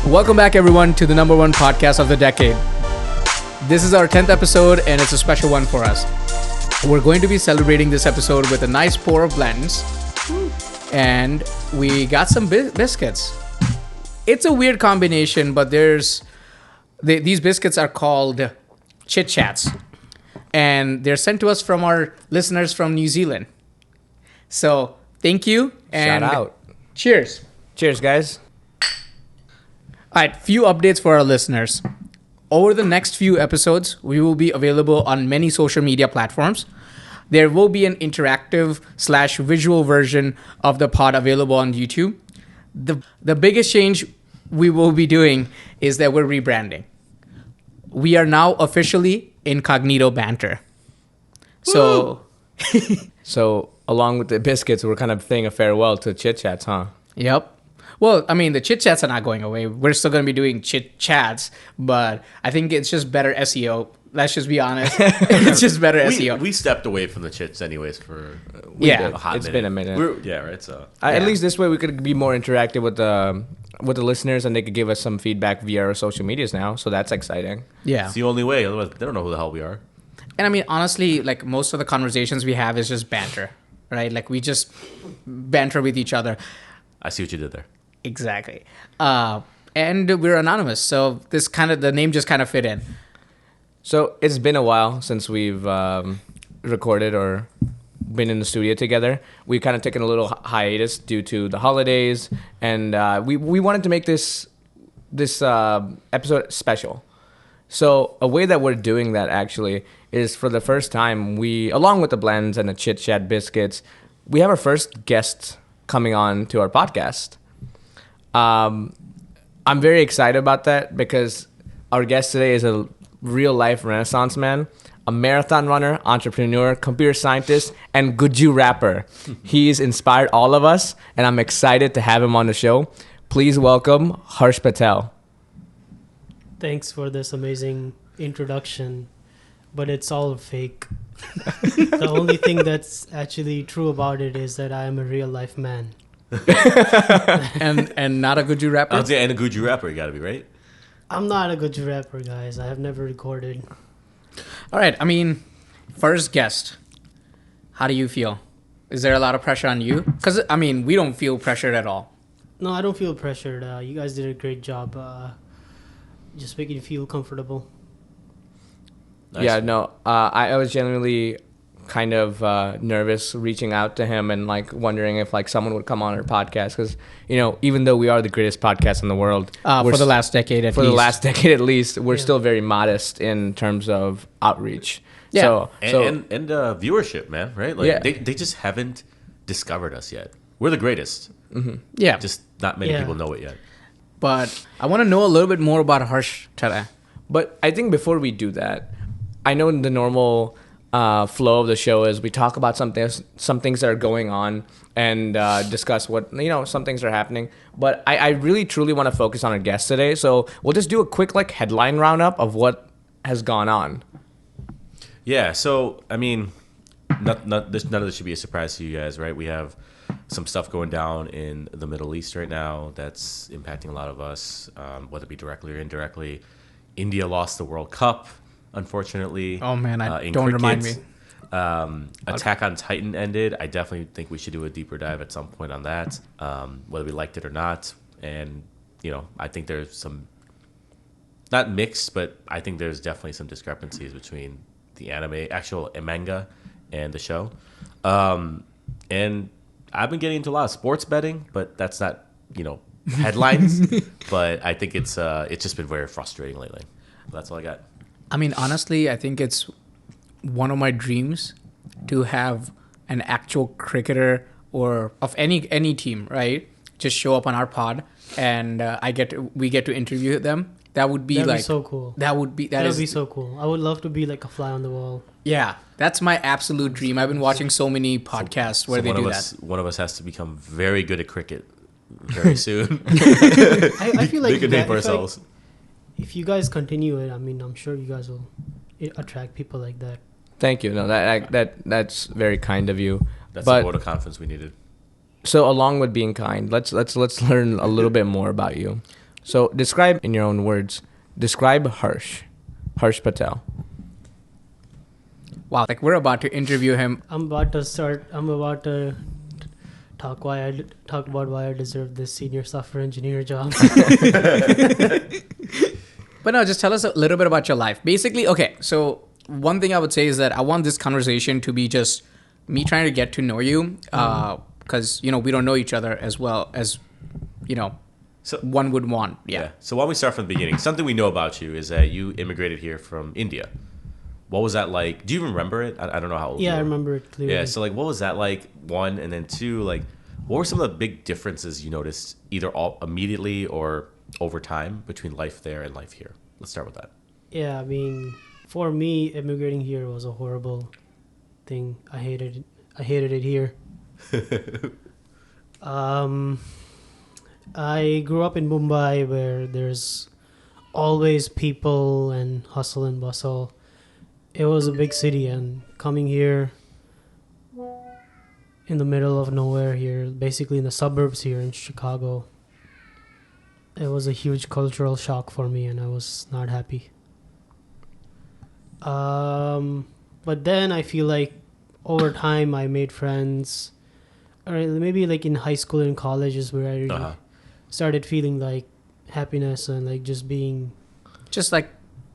Welcome back, everyone, to the number one podcast of the decade. This is our 10th episode, and it's a special one for us. We're going to be celebrating this episode with a nice pour of blends, and we got some biscuits. It's a weird combination, but these biscuits are called Chit Chats, and they're sent to us from our listeners from New Zealand. So thank you, and shout out. Cheers. Cheers, guys. All right, few updates for our listeners. Over the next few episodes, we will be available on many social media platforms. There will be an interactive / visual version of the pod available on YouTube. The biggest change we will be doing is that we're rebranding. We are now officially Incognito Banter. So, So along with the biscuits, we're kind of saying a farewell to Chit Chats, huh? Yep. Well, I mean, the chit chats are not going away. We're still going to be doing chit chats, but I think it's just better SEO. Let's just be honest. It's just better SEO. We stepped away from the chits anyways for Yeah. a hot It's minute. been a minute. Right? So At least this way we could be more interactive with the listeners, and they could give us some feedback via our social medias now. So that's exciting. Yeah. it's the only way. Otherwise, they don't know who the hell we are. And I mean, honestly, like most of the conversations we have is just banter, right? Like we just banter with each other. I see what you did there. Exactly. And we're anonymous. So the name just kind of fit in. So it's been a while since we've recorded or been in the studio together. We've kind of taken a little hiatus due to the holidays, and we wanted to make this episode special. So a way that we're doing that actually is, for the first time, we, along with the blends and the Chit Chat biscuits, we have our first guest coming on to our podcast. I'm very excited about that because our guest today is a real life Renaissance man, a marathon runner, entrepreneur, computer scientist, and Guju rapper. He's inspired all of us, and I'm excited to have him on the show. Please welcome Harsh Patel. Thanks for this amazing introduction, but it's all fake. The only thing that's actually true about it is that I am a real life man. and not a Guju rapper. I was and a Guju rapper, you got to be right. I'm not a good rapper, guys. I have never recorded. All right. I mean, first guest. How do you feel? Is there a lot of pressure on you? Because, I mean, we don't feel pressured at all. No, I don't feel pressured. You guys did a great job. Just making you feel comfortable. Nice. Yeah, no, I was genuinely kind of nervous reaching out to him and like wondering if like someone would come on our podcast, because even though we are the greatest podcast in the world, for the last decade at least. For the last decade at least, we're still very modest in terms of outreach. Yeah. And viewership, man, right? Like Yeah. they just haven't discovered us yet. We're the greatest. Yeah. Just not many people know it yet. But I want to know a little bit more about Harsh today. But I think before we do that, I know the normal flow of the show is we talk about some things that are going on and discuss what, some things are happening. But I really, truly want to focus on our guest today. So we'll just do a quick headline roundup of what has gone on. Yeah, so, I mean, none of this should be a surprise to you guys, right? We have some stuff going down in the Middle East right now that's impacting a lot of us, whether it be directly or indirectly. India lost the World Cup, unfortunately. Oh, man, in don't cricket. remind me. Attack on Titan ended. I definitely think we should do a deeper dive at some point on that, whether we liked it or not. And, I think there's some, not mixed, but I think there's definitely some discrepancies between the actual manga and the show. And I've been getting into a lot of sports betting, but that's not, headlines. But I think it's just been very frustrating lately. But that's all I got. I mean, honestly, I think it's one of my dreams to have an actual cricketer or of any team, right, just show up on our pod, and we get to interview them. That would be That'd be so cool. That would be so cool. I would love to be like a fly on the wall. Yeah, that's my absolute dream. I've been watching so many podcasts where they do that. One of us has to become very good at cricket very soon. I feel like make a name for ourselves. If you guys continue it, I mean, I'm sure you guys will attract people like that. Thank you. No, that's very kind of you. That's the vote of confidence we needed. So along with being kind, let's learn a little bit more about you. So describe in your own words. Describe Harsh Patel. Wow, like we're about to interview him. I'm about to talk about why I deserve this senior software engineer job. But no, just tell us a little bit about your life. Basically, okay, so one thing I would say is that I want this conversation to be just me trying to get to know you, because, you know, we don't know each other as well as, you know, So one would want. Yeah. So why don't we start from the beginning? Something we know about you is that you immigrated here from India. What was that like? Do you remember it? I don't know how old you Yeah, are. I remember it clearly. Yeah, so like what was that like? One, and then two, like what were some of the big differences you noticed either all immediately or over time between life there and life here? Let's start with that. Yeah, I mean, for me, immigrating here was a horrible thing. I hated it here. I grew up in Mumbai, where there's always people and hustle and bustle. It was a big city, and coming here in the middle of nowhere here, basically in the suburbs here in Chicago, it was a huge cultural shock for me, and I was not happy. But then I feel like over time I made friends, or maybe like in high school and college is where I really started feeling like happiness and like just being Just like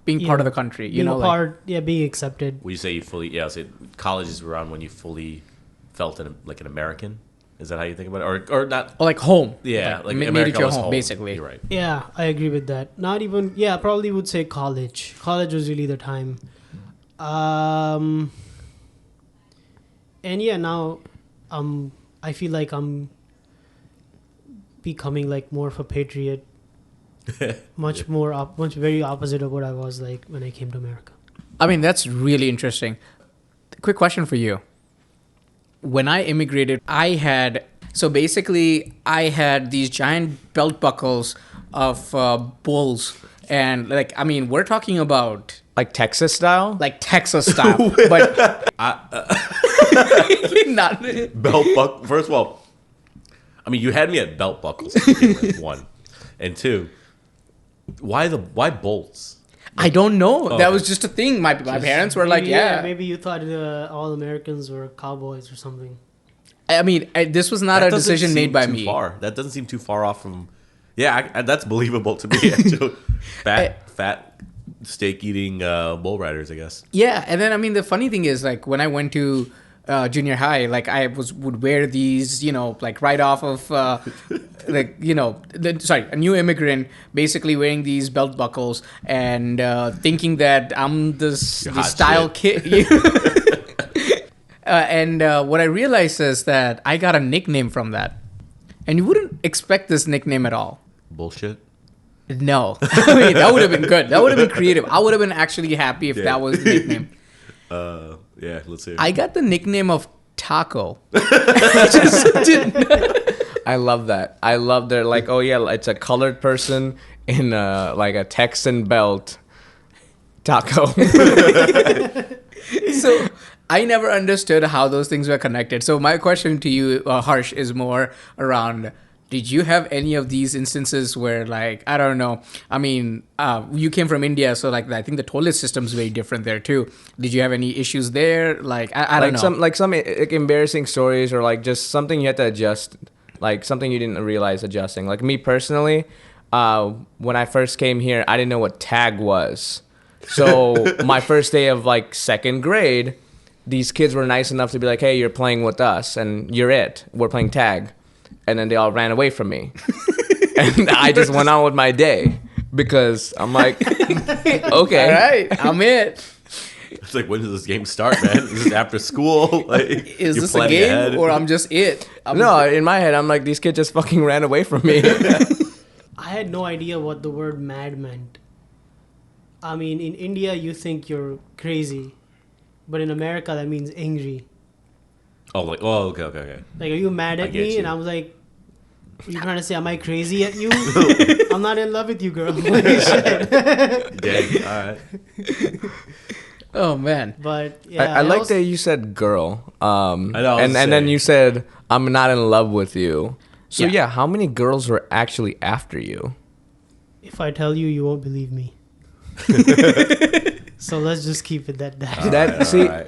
being part of the country, you being know, a like, part, being accepted. Would you say you fully? Yeah, so college is around when you fully felt like an American. Is that how you think about it, or not? or like home. Yeah, like made America it your was home, basically. You're right. Yeah, I agree with that. Not even, yeah, probably would say college. College was really the time. And yeah, now I feel like I'm becoming like more of a patriot. Much very opposite of what I was like when I came to America. I mean, that's really interesting. Quick question for you. When I immigrated, I had these giant belt buckles of bulls. And like, I mean, we're talking about Like Texas style? like Texas style, but not. Belt buckle. First of all, I mean, you had me at belt buckles. To begin with, one, and two. Why bolts? I don't know. Oh, that okay. was just a thing. My parents were like, Maybe, yeah. maybe you thought all Americans were cowboys or something. I mean, this was not That a doesn't decision seem made by too me. Far. That doesn't seem too far off from. Yeah, that's believable to me. Actually. Fat, steak eating bull riders, I guess. Yeah, and then I mean, the funny thing is, like, when I went to junior high, like I would wear these, you know, like right off of, like, you know, a new immigrant, basically wearing these belt buckles and thinking that I'm this style shit. kid. And what I realized is that I got a nickname from that, and you wouldn't expect this nickname at all. Bullshit. No, I mean, that would have been good. That would have been creative. I would have been actually happy if that was the nickname. Yeah, let's see. I got the nickname of Taco. I just didn't. I love that. I love their like, oh yeah, it's a colored person in like a Texan belt. Taco. So I never understood how those things were connected. So my question to you, Harsh, is more around, did you have any of these instances where, like, I don't know, I mean, you came from India, so like I think the toilet system is very different there too. Did you have any issues there? Like, I don't know. Some like embarrassing stories, or like just something you had to adjust, like something you didn't realize adjusting. Like me personally, when I first came here, I didn't know what tag was. So my first day of like second grade, these kids were nice enough to be like, hey, you're playing with us and you're it. We're playing tag. And then they all ran away from me. And I just went on with my day because I'm like, okay. All right, I'm it. It's like, when does this game start, man? Is this after school? Like, Is you're this a planning game ahead? or I'm just it? No, in my head, I'm like, these kids just fucking ran away from me. I had no idea what the word mad meant. I mean, in India, you think you're crazy. But in America, that means angry. Oh, like, oh, okay. Like, are you mad I at get me? you. And I was like, are you trying to say, am I crazy at you? I'm not in love with you, girl. Like, shit. Dang, all right. Oh man. But yeah, I like that you said girl. I know, And then you said, I'm not in love with you. So Yeah. yeah, how many girls were actually after you? If I tell you, you won't believe me. So let's just keep it that.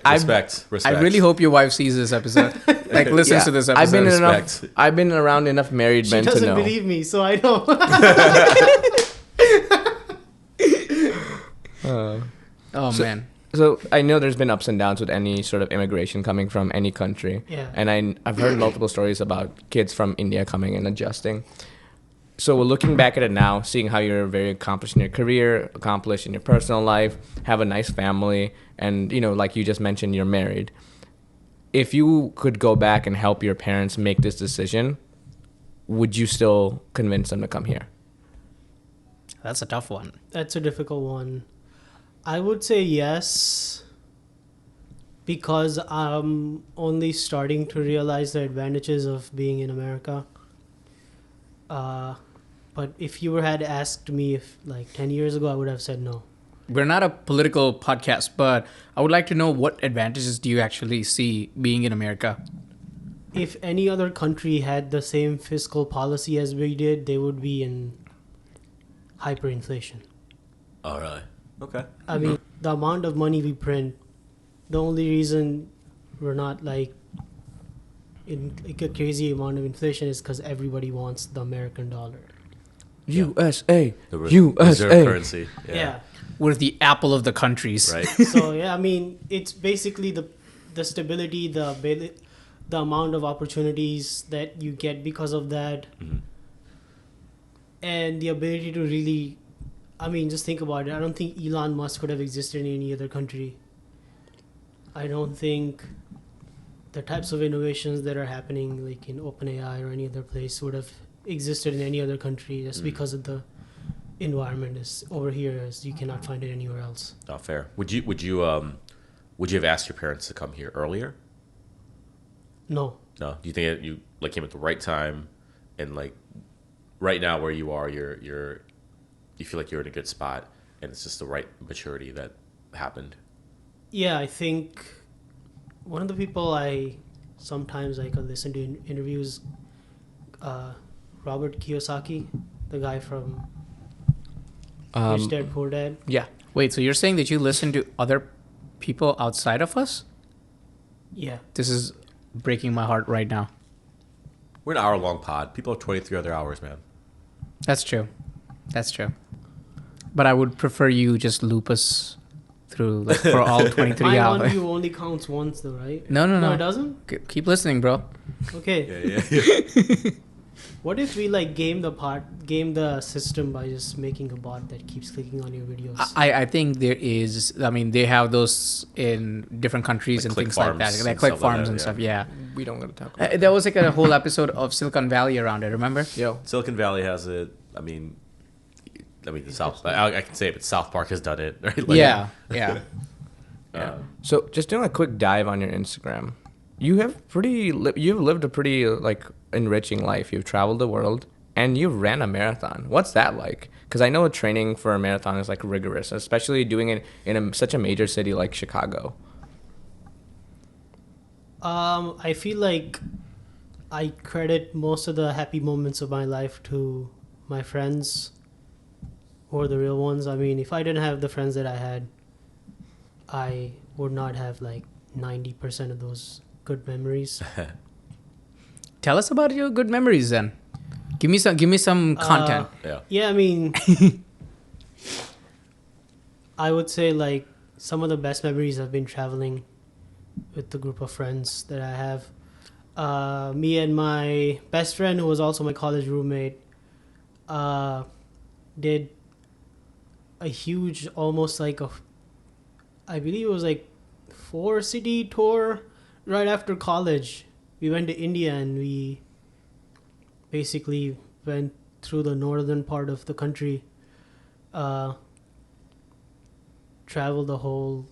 Respect. I really hope your wife sees this episode. Like listens to this episode. I've been around enough married She men to know. doesn't believe me, so I know. Man. So I know there's been ups and downs with any sort of immigration coming from any country. Yeah. And I've heard multiple stories about kids from India coming and adjusting. So we're looking back at it now, seeing how you're very accomplished in your career, accomplished in your personal life, have a nice family, and, you know, like you just mentioned, you're married. If you could go back and help your parents make this decision, would you still convince them to come here? That's a tough one. That's a difficult one. I would say yes, because I'm only starting to realize the advantages of being in America. But if you had asked me if like 10 years ago, I would have said no. We're not a political podcast, but I would like to know, what advantages do you actually see being in America? If any other country had the same fiscal policy as we did, they would be in hyperinflation. Oh, really? Okay. I mean, the amount of money we print, the only reason we're not like in like a crazy amount of inflation is because everybody wants the American dollar. USA. The USA. reserve currency. Yeah. We're the apple of the countries. Right. So yeah, I mean, it's basically the stability, the amount of opportunities that you get because of that, and the ability to really, I mean, just think about it. I don't think Elon Musk would have existed in any other country. I don't think the types of innovations that are happening like in OpenAI or any other place would have existed in any other country, just because of the environment is over here, as you cannot find it anywhere else. Oh, fair. Would you have asked your parents to come here earlier? No. No. Do you think you like came at the right time, and like right now where you are, you feel like you're in a good spot, and it's just the right maturity that happened? Yeah, I think one of the people I sometimes I could listen to in interviews, Robert Kiyosaki, the guy from Rich Dad Poor Dad. Yeah. Wait, so you're saying that you listen to other people outside of us? Yeah. This is breaking my heart right now. We're an hour-long pod. People have 23 other hours, man. That's true. That's true. But I would prefer you just loop us through like for all 23 My hours. one view only counts once though, right? No, it doesn't? Keep listening, bro. Okay. Yeah. What if we like game the system by just making a bot that keeps clicking on your videos? I think there is. I mean, they have those in different countries Like and click things like that. farms Like and click stuff like farms that, and yeah. stuff. Yeah. We don't gotta talk about There was like a whole episode of Silicon Valley around it. Remember? Yo. Silicon Valley has it. I mean, the South. I can say it, but South Park has done it. Right? Like, Yeah. So just doing a quick dive on your Instagram, you've lived a pretty like enriching life. You've traveled the world and you ran a marathon. What's that like? Because I know training for a marathon is like rigorous, especially doing it in such a major city like Chicago. I feel like I credit most of the happy moments of my life to my friends, who are the real ones. I mean, if I didn't have the friends that I had, I would not have like 90% of those good memories. Tell us about your good memories then. Give me some content. Yeah. Yeah, I mean, I would say like some of the best memories have been traveling with the group of friends that I have. Me and my best friend, who was also my college roommate, did a huge, almost like I believe it was like 4-city tour right after college. We went to India and we basically went through the northern part of the country, traveled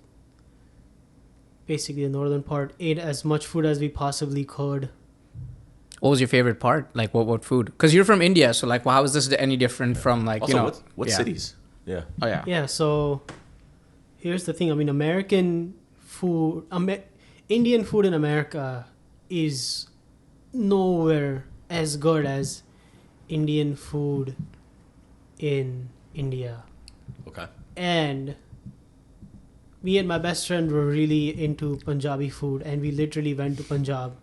basically the northern part, ate as much food as we possibly could. What was your favorite part? Like what food? Because you're from India, so like, well, how is this any different from like Also, what yeah. cities? Yeah. Oh yeah. Yeah, so here's the thing. I mean, American food, Indian food in America is nowhere as good as Indian food in India. Okay. And me and my best friend were really into Punjabi food, and we literally went to Punjab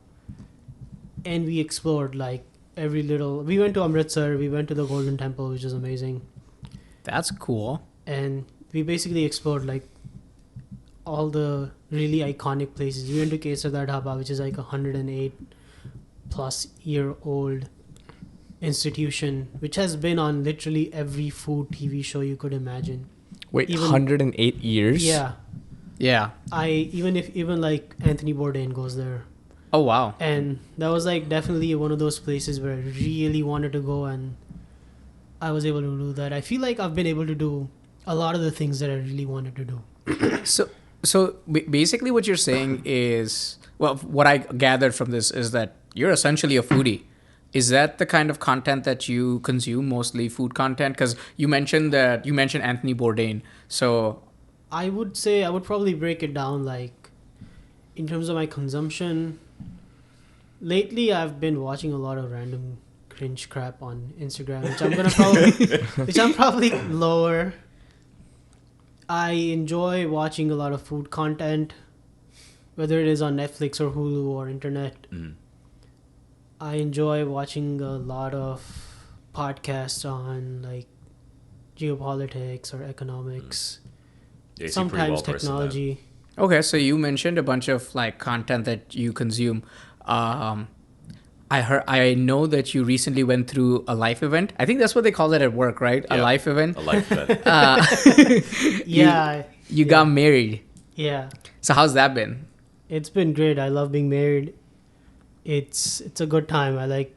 and we explored like every little. We went to Amritsar, we went to the Golden Temple, which is amazing, That's cool. and we basically explored like all the really iconic places. We went to Kesar Dhaba, which is like 108 plus year old institution, which has been on literally every food TV show you could imagine. Wait, Even- 108 years? Yeah, Yeah. even like Anthony Bourdain goes there, Oh wow. and that was like definitely one of those places where I really wanted to go, and I was able to do that. I feel like I've been able to do a lot of the things that I really wanted to do. So basically, what you're saying is, well, what I gathered from this is that you're essentially a foodie. Is that the kind of content that you consume, mostly food content? Because you mentioned Anthony Bourdain. So I would say I would probably break it down like in terms of my consumption. Lately, I've been watching a lot of random cringe crap on Instagram, which I'm probably lower. I enjoy watching a lot of food content, whether it is on Netflix or Hulu or internet. Mm. I enjoy watching a lot of podcasts on like geopolitics or economics. Yeah, you seem pretty Sometimes well-versed in that. technology. okay, so you mentioned a bunch of like content that you consume. I know that you recently went through a life event. I think that's what they call it at work, right? A Yeah. life event. A life event. Yeah, You got married. yeah. So how's that been? It's been great. I love being married. It's a good time. I like.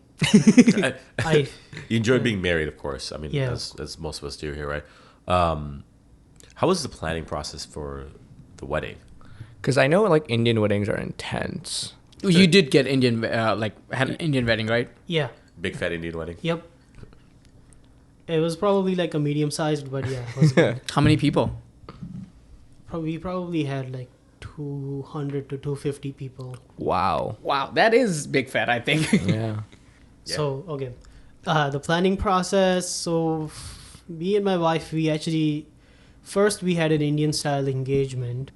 I You enjoy being married, of course. I mean, Yeah. as most of us do here, right? How was the planning process for the wedding? Because I know like Indian weddings are intense. You did get Indian, had an Indian wedding, right? yeah. Big fat Indian wedding. Yep. It was probably like a medium sized, but yeah, it was good. How many people? We probably had like 200 to 250 people. Wow. Wow, that is big fat, I think. Yeah. Yeah. So okay, the planning process. So me and my wife, we actually first we had an Indian style engagement,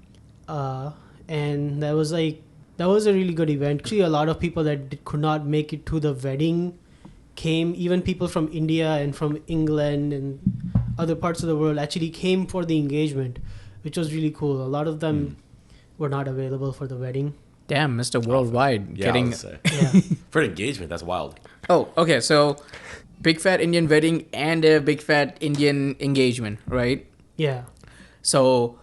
and that was a really good event. Actually, a lot of people that could not make it to the wedding came. Even people from India and from England and other parts of the world actually came for the engagement, which was really cool. A lot of them were not available for the wedding. Damn, Mr. Worldwide Yeah, getting. I was gonna say. Yeah. For an engagement, that's wild. Oh, okay. So, big fat Indian wedding and a big fat Indian engagement, right? Yeah. So,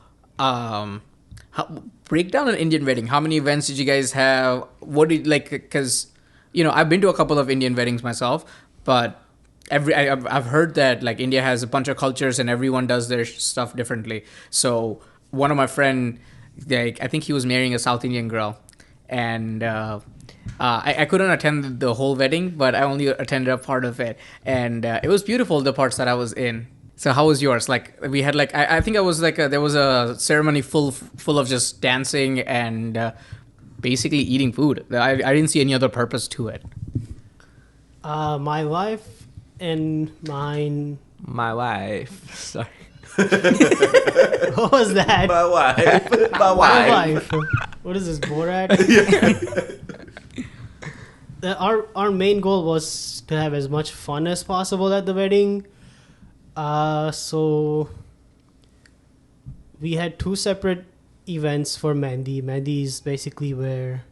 break down an Indian wedding. How many events did you guys have? What did like? Because I've been to a couple of Indian weddings myself, but I've heard that like India has a bunch of cultures and everyone does their stuff differently. So one of my friend, like I think he was marrying a South Indian girl, and I couldn't attend the whole wedding, but I only attended a part of it, and it was beautiful, the parts that I was in. So how was yours? Like we had like I think I was like there was a ceremony full of just dancing and basically eating food. I didn't see any other purpose to it. My wife and mine. My wife. Sorry. What was that? My wife. My My wife. wife. What is this, Borat? Our main goal was to have as much fun as possible at the wedding. So we had two separate events for Mehndi. Mehndi is basically where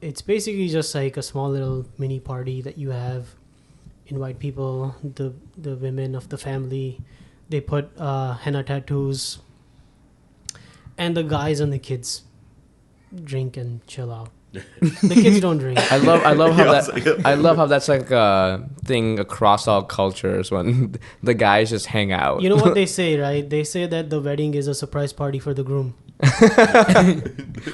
it's basically just like a small little mini party that you have. Invite people, the women of the family. They put henna tattoos, and the guys and the kids drink and chill out. The kids don't drink. I love how Yeah, that I love how that's like a thing across all cultures when the guys just hang out. You know what they say, right? They say that the wedding is a surprise party for the groom.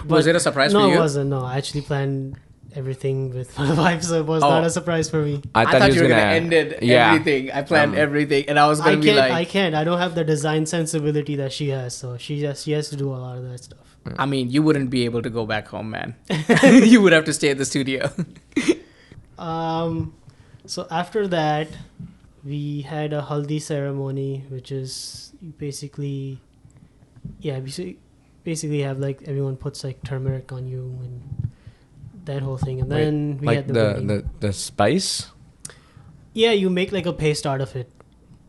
Was it a surprise No, for you? it wasn't. No, I actually planned everything with my wife, so it was Oh. not a surprise for me. I thought he you were was gonna end it Yeah. everything. I planned everything, and I was I gonna be can't. like, I can't. I don't have the design sensibility that she has, so she has to do a lot of that stuff. I mean, you wouldn't be able to go back home, man. You would have to stay at the studio. So after that, we had a haldi ceremony, which is you basically, basically have like everyone puts like turmeric on you and that whole thing, and then we like had the wedding. the spice. Yeah, you make like a paste out of it,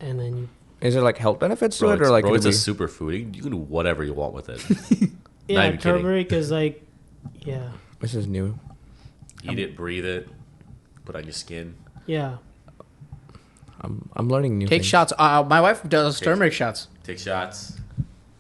and then you. Is there like health benefits to Bro, it, or like it's a it'll superfood. You can do whatever you want with it. Yeah, even kidding. turmeric is like, yeah, this is new. Eat it, breathe it, put on your skin. yeah. I'm learning new Take things. shots. My wife does turmeric shots. Take shots.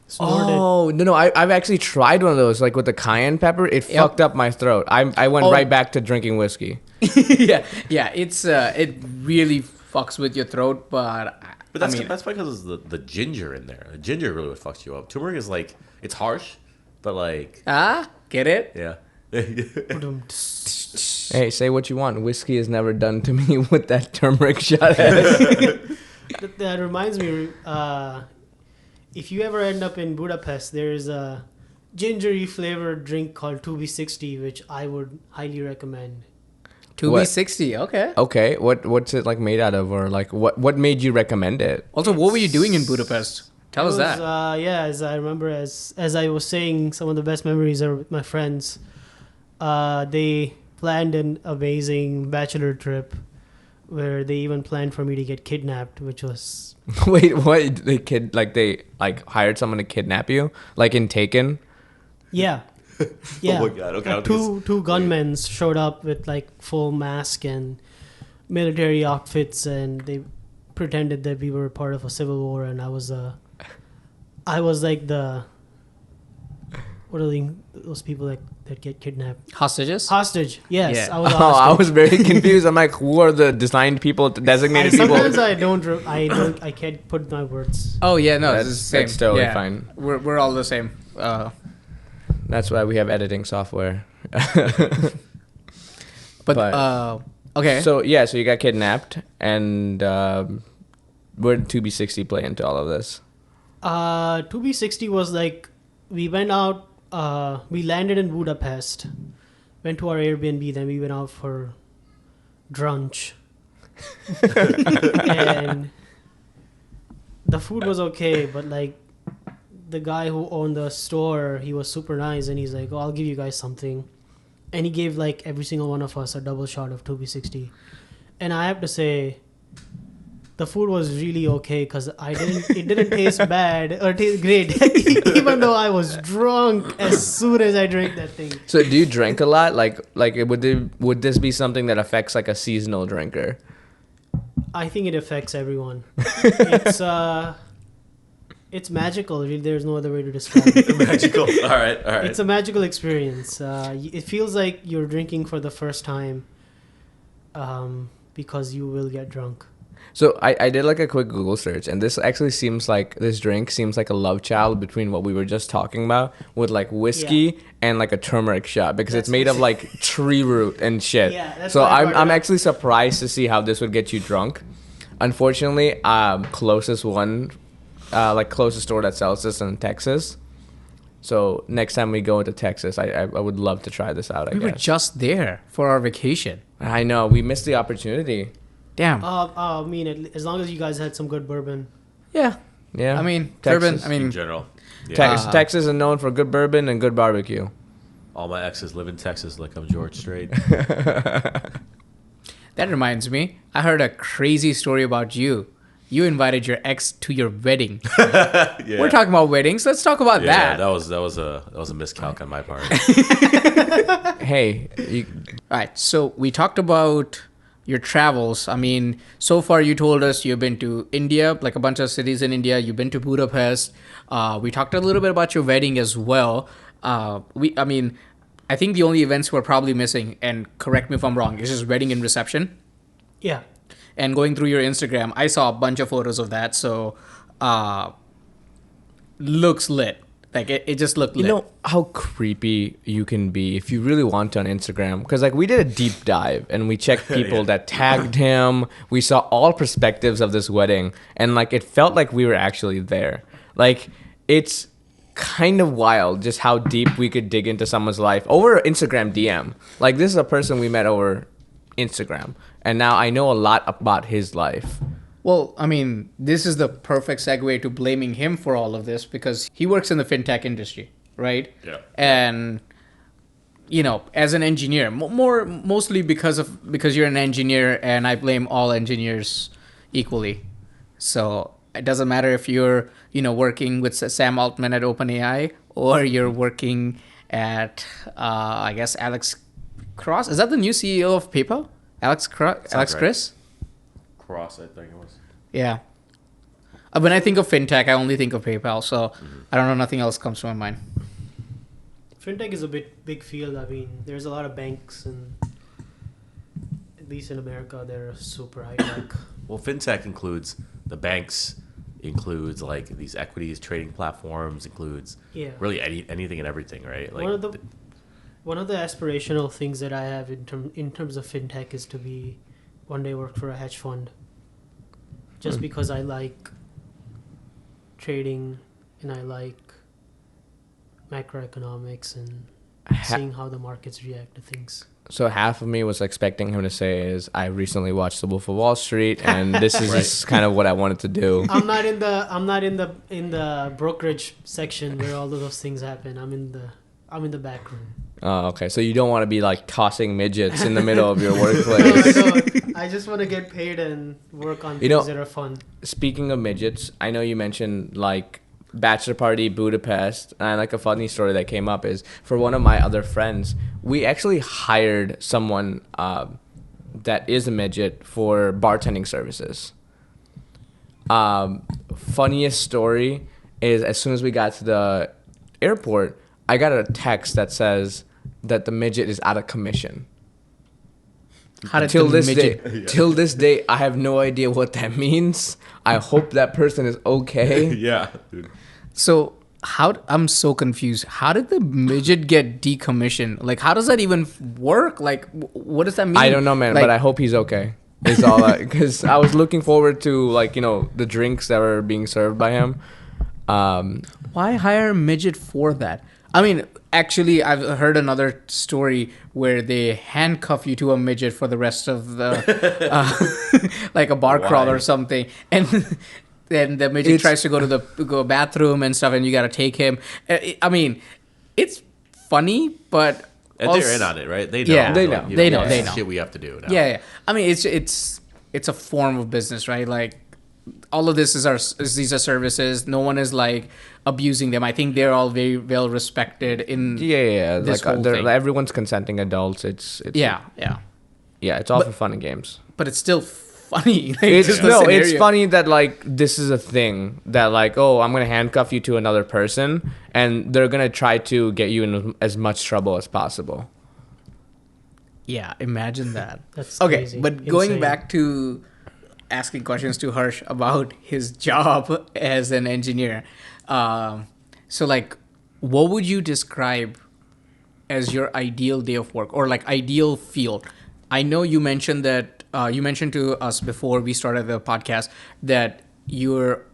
Snort it. Oh no, I've actually tried one of those, like with the cayenne pepper. It Yep. fucked up my throat. I went Oh. right back to drinking whiskey. yeah. It's it really fucks with your throat, but But that's because of the ginger in there. The ginger really what fucks you up. Turmeric is like, it's harsh, but like, get it? yeah. Hey, say what you want. Whiskey has never done to me what that turmeric shot has. That reminds me, if you ever end up in Budapest, there's a gingery flavored drink called 2B60, which I would highly recommend. 2B60, okay. Okay, what's it like made out of, or like what made you recommend it? Also, what were you doing in Budapest? Tell us that. As I remember, as I was saying, some of the best memories are with my friends. They planned an amazing bachelor trip where they even planned for me to get kidnapped, which was Wait, what? They hired someone to kidnap you, like in Taken? yeah. Yeah. Oh my God, okay, I don't think Two gunmen showed up with like full mask and military outfits, and they pretended that we were part of a civil war, and I was like the what are those people that get kidnapped? Hostages? Hostage. Yes, Yeah. I was a Oh, hostage. I was very confused. I'm like, who are the designed people, designated people? Sometimes I can't put my words. Oh, yeah, no, That's- it's the same. that's totally Yeah. fine. We're all the same. That's why we have editing software. But, okay. So you got kidnapped, and where did 2B60 play into all of this? 2B60 was like, we went out, we landed in Budapest, went to our Airbnb, then we went out for brunch. And the food was okay, but like the guy who owned the store, he was super nice, and he's like, oh, I'll give you guys something. And he gave like every single one of us a double shot of 2B60. And I have to say, the food was really okay because it didn't taste bad or taste great, even though I was drunk as soon as I drank that thing. So do you drink a lot? Like would this be something that affects like a seasonal drinker? I think it affects everyone. It's magical. Really, there's no other way to describe it. Magical. All right. It's a magical experience. It feels like you're drinking for the first time, because you will get drunk. So I did like a quick Google search, and this actually seems like this drink seems like a love child between what we were just talking about with like whiskey and like a turmeric shot, because it's made of like tree root and shit. Yeah, that's so why I I'm brought it up. actually surprised to see how this would get you drunk. Unfortunately, closest store that sells this in Texas. So next time we go into Texas, I would love to try this out. we were just there for our vacation. I know we missed the opportunity. Damn. I mean, as long as you guys had some good bourbon. Yeah. Yeah, I mean, Texas. bourbon. I In mean, general. Yeah. Texas is known for good bourbon and good barbecue. All my exes live in Texas like I'm George Strait. that reminds me. I heard a crazy story about you. You invited your ex to your wedding. Yeah. We're talking about weddings. Let's talk about Yeah, that. that was a miscalc on my part. Hey, All right. So we talked about your travels. I mean, so far you told us you've been to India, like a bunch of cities in India. You've been to Budapest. We talked a little bit about your wedding as well. I think the only events we're probably missing, and correct me if I'm wrong, is just wedding and reception. Yeah. And going through your Instagram, I saw a bunch of photos of that. So, looks lit. Like it just looked lit. you know how creepy you can be if you really want to on Instagram? Because like we did a deep dive and we checked people that tagged him. We saw all perspectives of this wedding, and like it felt like we were actually there. Like it's kind of wild just how deep we could dig into someone's life over Instagram DM. Like this is a person we met over Instagram, and now I know a lot about his life. Well, I mean, this is the perfect segue to blaming him for all of this because he works in the fintech industry, right? Yeah. And you know, as an engineer, mostly because you're an engineer, and I blame all engineers equally. So it doesn't matter if you're, you know, working with Sam Altman at OpenAI or you're working at, I guess, Alex Cross. Is that the new CEO of PayPal? Alex right. Chris? Cross, I think it was. Yeah. When I think of fintech, I only think of PayPal. So I don't know. Nothing else comes to my mind. Fintech is a big field. I mean, there's a lot of banks, and at least in America, they're super high tech. Well, fintech includes the banks, includes like these equities trading platforms, includes really anything and everything, right? Like one of the aspirational things that I have in terms of fintech is to be one day work for a hedge fund. Just because I like trading and I like macroeconomics and seeing how the markets react to things. So half of me was expecting him to say is I recently watched The Wolf of Wall Street, and this is just kind of what I wanted to do. I'm not in the brokerage section where all of those things happen. I'm in the back room. Oh, okay. So you don't want to be like tossing midgets in the middle of your workplace. No, I just want to get paid and work on things that are fun. Speaking of midgets, I know you mentioned like bachelor party Budapest, and like a funny story that came up is for one of my other friends, we actually hired someone that is a midget for bartending services. Funniest story is as soon as we got to the airport, I got a text that says that the midget is out of commission. Till this day, I have no idea what that means. I hope that person is okay. Yeah, dude. So I'm so confused. How did the midget get decommissioned? Like, how does that even work? Like, what does that mean? I don't know, man, like, but I hope he's okay. Is all because I was looking forward to like, you know, the drinks that were being served by him. Why hire a midget for that? I mean, actually, I've heard another story where they handcuff you to a midget for the rest of the, like a bar crawl or something, and then the midget tries to go to the bathroom and stuff, and you got to take him. I mean, it's funny, but and also, they're in on it, right? They know. Yeah, they know. Shit, we have to do now. Yeah. I mean, it's a form of business, right? Like, all of this these are services. No one is like abusing them. I think they're all very well respected in this like whole thing. everyone's consenting adults. It's yeah. It's all for fun and games. But it's still funny. Like, it's funny that like this is a thing that like, oh, I'm gonna handcuff you to another person, and they're gonna try to get you in as much trouble as possible. Yeah, imagine that. That's okay. crazy. But Insane. going back to asking questions to Harsh about his job as an engineer. So like, what would you describe as your ideal day of work or like ideal field? I know you mentioned that you mentioned to us before we started the podcast that you're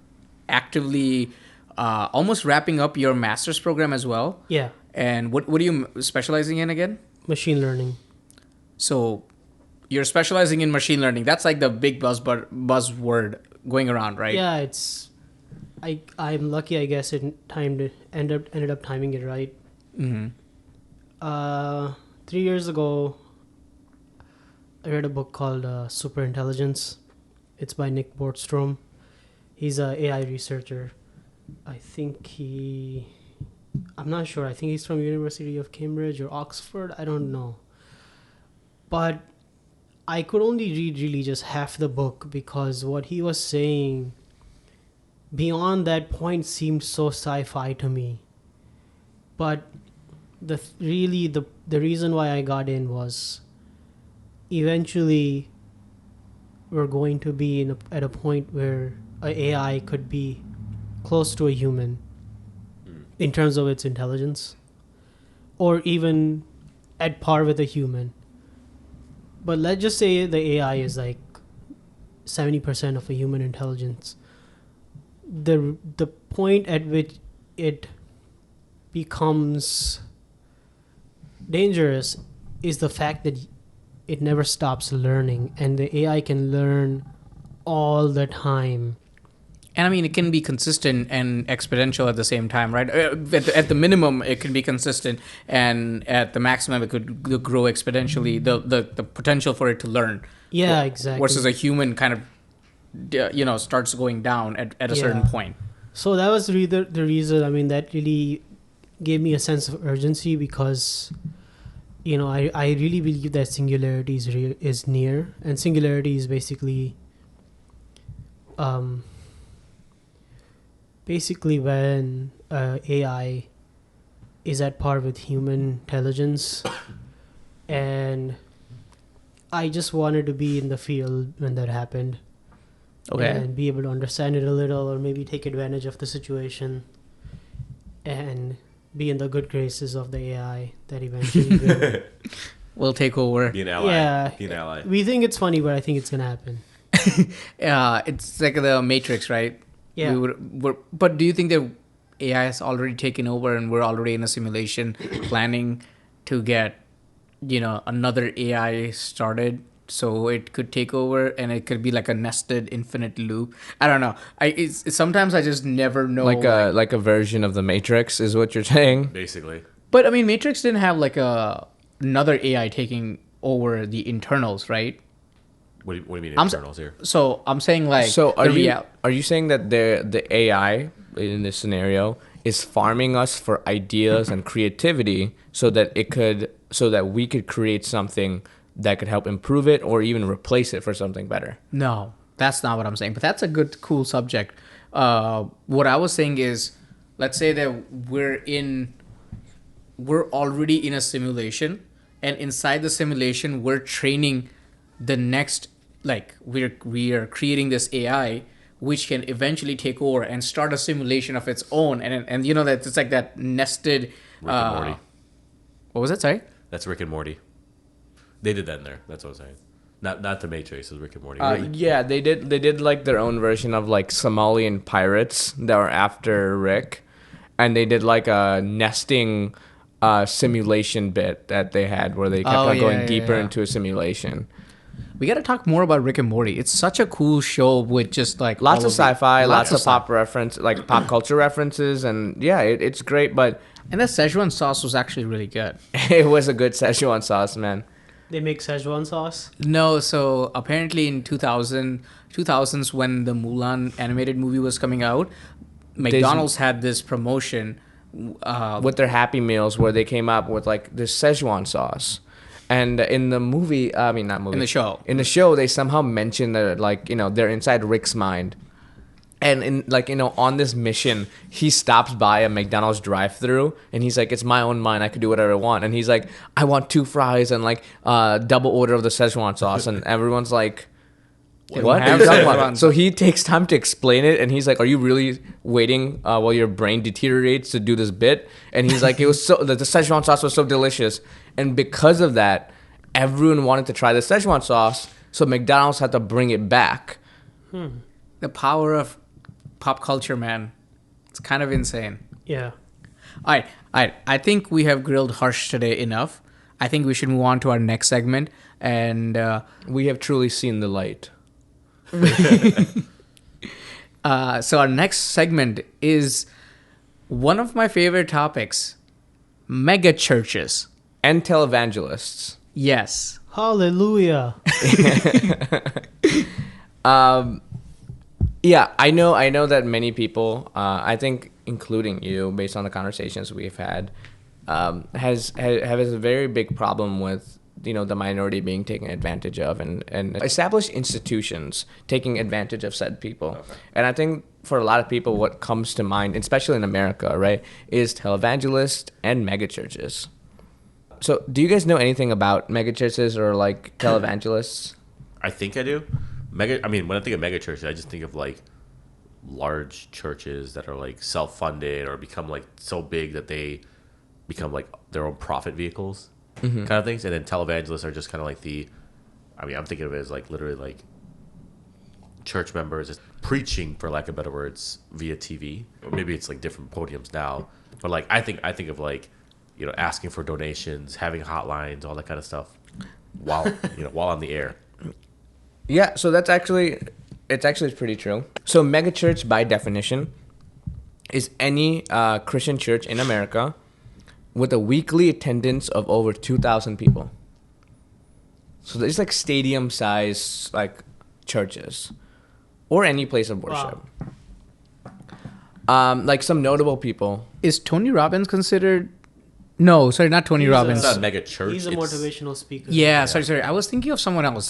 actively almost wrapping up your master's program as well. Yeah. And what are you specializing in again? Machine learning. So you're specializing in machine learning. That's like the big buzzword going around, right? Yeah, I'm lucky, I guess, ended up timing it right. Mm-hmm. 3 years ago, I read a book called Super Intelligence. It's by Nick Bostrom. He's an AI researcher. I'm not sure. I think he's from University of Cambridge or Oxford. I don't know. But I could only read really just half the book because what he was saying beyond that point seemed so sci-fi to me. But the reason why I got in was eventually we're going to be at a point where an AI could be close to a human in terms of its intelligence, or even at par with a human. But let's just say the AI is like 70% of a human intelligence. The point at which it becomes dangerous is the fact that it never stops learning, and the AI can learn all the time. And I mean, it can be consistent and exponential at the same time, right? At the minimum, it can be consistent, and at the maximum, it could grow exponentially. The potential for it to learn. Yeah, exactly. Versus a human kind of, starts going down at a certain point. So that was really the reason. I mean, that really gave me a sense of urgency because, I really believe that singularity is near, and singularity is basically when AI is at par with human intelligence, and I just wanted to be in the field when that happened. Okay. And be able to understand it a little, or maybe take advantage of the situation and be in the good graces of the AI that eventually will take over. Be an ally. Yeah. Be an ally. We think it's funny, but I think it's going to happen. It's like the Matrix, right? Yeah. But do you think that AI has already taken over and we're already in a simulation planning to get, another AI started so it could take over and it could be like a nested infinite loop? I don't know. Sometimes I just never know. Like a version of the Matrix is what you're saying. Basically. But I mean, Matrix didn't have like another AI taking over the internals, right? What do you mean internals here? So I'm saying like. So are you saying that the AI in this scenario is farming us for ideas and creativity so that we could create something that could help improve it or even replace it for something better? No, that's not what I'm saying. But that's a good, cool subject. What I was saying is, let's say that we're already in a simulation, and inside the simulation, we're training the next, like we are creating this AI which can eventually take over and start a simulation of its own, and that it's like that nested. Rick and Morty. What was it? Sorry. That's Rick and Morty. They did that in there. That's what I'm saying. Not the Matrix. It was Rick and Morty. Yeah, they did like their own version of like Somalian pirates that were after Rick, and they did like a nesting simulation bit that they had where they kept on going deeper into a simulation. We got to talk more about Rick and Morty. It's such a cool show with just like lots of sci-fi, lots of pop reference, like pop culture references, and yeah, it's great. But and that Szechuan sauce was actually really good. It was a good Szechuan sauce, man. They make Szechuan sauce? No, so apparently in 2000s when the Mulan animated movie was coming out, McDonald's had this promotion with their Happy Meals where they came up with like this Szechuan sauce. And in the movie, in the show, they somehow mention that like, they're inside Rick's mind. And on this mission, he stops by a McDonald's drive-thru and he's like, it's my own mind. I could do whatever I want. And he's like, I want 2 fries and like double order of the Szechuan sauce. And everyone's like, what are you talking about? So he takes time to explain it. And he's like, are you really waiting while your brain deteriorates to do this bit? And he's like, the Szechuan sauce was so delicious. And because of that, everyone wanted to try the Szechuan sauce. So McDonald's had to bring it back. The power of pop culture, man. It's kind of insane. Yeah. All right. I think we have grilled Harsh today enough. I think we should move on to our next segment. And we have truly seen the light. So our next segment is one of my favorite topics, mega churches. And televangelists. Yes. Hallelujah. Yeah, I know that many people, I think including you, based on the conversations we've had, has a very big problem with the minority being taken advantage of and established institutions taking advantage of said people. Okay. And I think for a lot of people, what comes to mind, especially in America, right, is televangelists and megachurches. So do you guys know anything about megachurches or like televangelists? I think I do. When I think of megachurches, I just think of like large churches that are like self-funded or become like so big that they become like their own profit vehicles, kind of things. And then televangelists are just kind of like I'm thinking of it as like literally like church members just preaching, for lack of better words, via TV. Or maybe it's like different podiums now, but like I think of like, asking for donations, having hotlines, all that kind of stuff while on the air. Yeah, so that's actually It's actually pretty true. So megachurch, by definition, is any Christian church in America with a weekly attendance of over 2,000 people. So there's like stadium size like churches or any place of worship. Wow. Like some notable people. Is Tony Robbins considered? No, sorry, not Tony Robbins. It's not a mega church. He's a it's- motivational speaker. Yeah, sorry. I was thinking of someone else.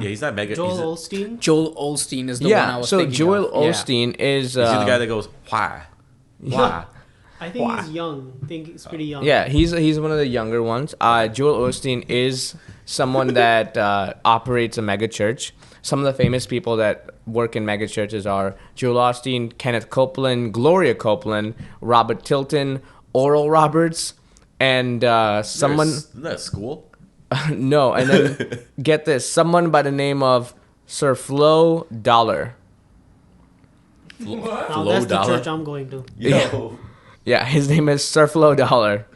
he's not mega. Joel he's Osteen. Joel Osteen is the one I Yeah, was so thinking Joel of. Yeah. Osteen is... he the guy that goes, why? Why? I think he's young. I think he's pretty young. Yeah, he's one of the younger ones. Joel Osteen is someone that operates a mega church. Some of the famous people that work in mega churches are Joel Osteen, Kenneth Copeland, Gloria Copeland, Robert Tilton, Oral Roberts, and someone... Isn't that a school? No, and then get this, someone by the name of Sir Flo Dollar. Now Flo that's the Dollar? church I'm going to. Yo. Yeah, his name is Sir Flo Dollar.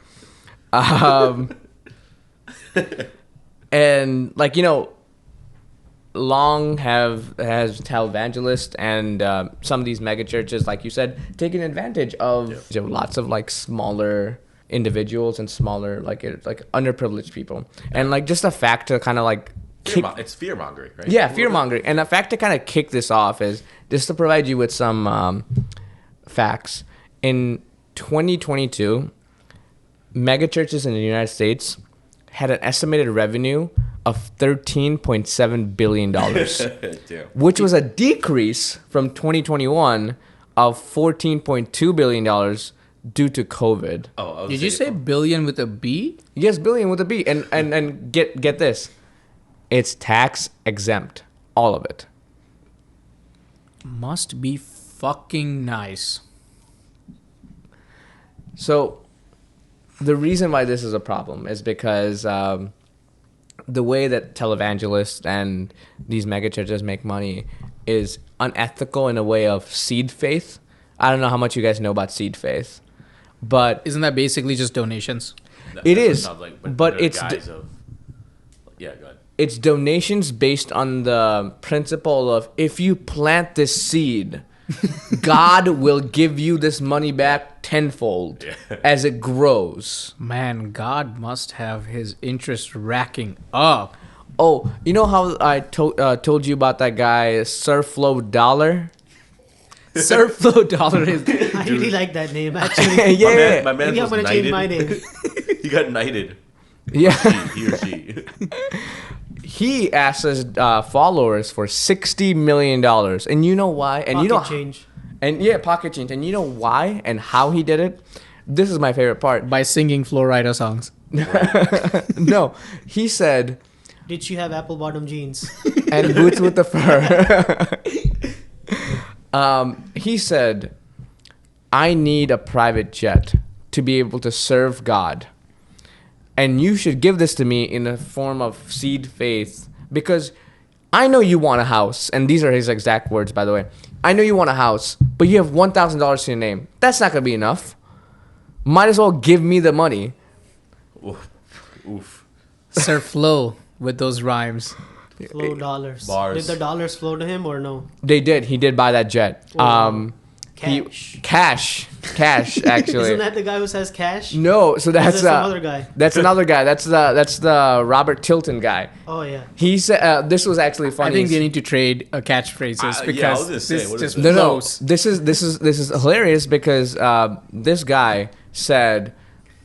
And like, you know, long has televangelist and some of these mega churches, like you said, taking advantage of lots of like smaller individuals and smaller like underprivileged people. And like just a fact to kind of like It's fear mongering, right? yeah, fear mongering. And a fact to kind of kick this off is just to provide you with some facts. In 2022, mega churches in the United States had an estimated revenue of $13.7 billion, Damn. which was a decrease from 2021 of $14.2 billion due to COVID. Oh, I was Did you say thinking- billion with a B? Yes, billion with a B. And get this. It's tax exempt. All of it. Must be fucking nice. So the reason why this is a problem is because the way that televangelists and these mega churches make money is unethical in a way of seed faith. I don't know how much you guys know about seed faith, but Isn't that basically just donations? It That's what is, sounds like, but under it's guise of, yeah, go ahead. it's donations based on the principle of if you plant this seed, God will give you this money back tenfold as it grows. Man, God must have his interest racking up. Oh, you know how I told you about that guy, Sir Flo Dollar? Sir Flo Dollar is... I really like that name, actually. Yeah, My man Maybe I'm was gonna change knighted. my name. He got knighted. yeah. He or she. He asked his followers for $60 million, and you know why? And Pocket you know, change. and yeah, pocket change. And you know why and how he did it? This is my favorite part. by singing Flo Rida songs. No, he said, Did she have apple bottom jeans? and boots with the fur. He said, I need a private jet to be able to serve God. And you should give this to me in the form of seed faith because I know you want a house. And these are his exact words, by the way. I know you want a house, but you have $1,000 to your name. That's not going to be enough. Might as well give me the money. Oof. Oof. Sir Flo with those rhymes. Flow dollars. Bars. Did the dollars flow to him or no? They did. He did buy that jet. Wow. Cash, actually. Isn't that the guy who says cash? No, so Or is that's it some other guy? That's another guy. That's the Robert Tilton guy. Oh yeah. He said this was actually funny. I think they need to trade catchphrases yeah, I because was gonna say, this what is just this? no. flows. This is hilarious because this guy said,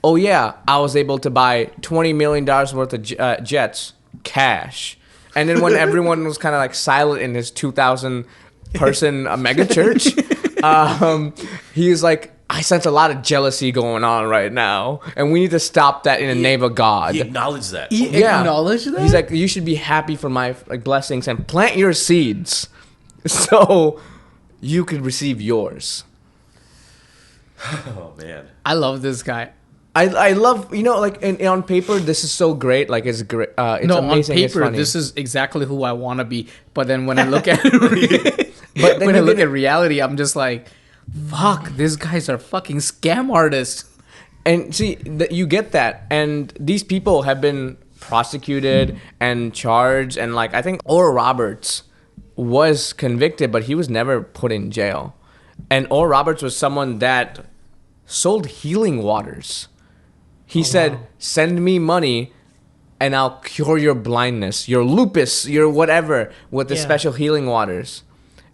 "Oh yeah, I was able to buy $20 million worth of jets cash," and then when everyone was kind of like silent in his 2,000 person mega church, he was like, I sense a lot of jealousy going on right now, and we need to stop that in the name of God. He acknowledged that. He Yeah. acknowledged that? He's like, you should be happy for my like blessings and plant your seeds, so you could receive yours. Oh man. I love this guy. I love like on paper this is so great, like it's great. It's No, amazing. on It's paper, funny. this is exactly who I want to be. But then when I look at it, But then when I you look get- at reality, I'm just like, fuck, these guys are fucking scam artists. And see, you get that. And these people have been prosecuted and charged. And like, I think Oral Roberts was convicted, but he was never put in jail. And Oral Roberts was someone that sold healing waters. He said, wow. send me money and I'll cure your blindness, your lupus, your whatever, with the Yeah. special healing waters.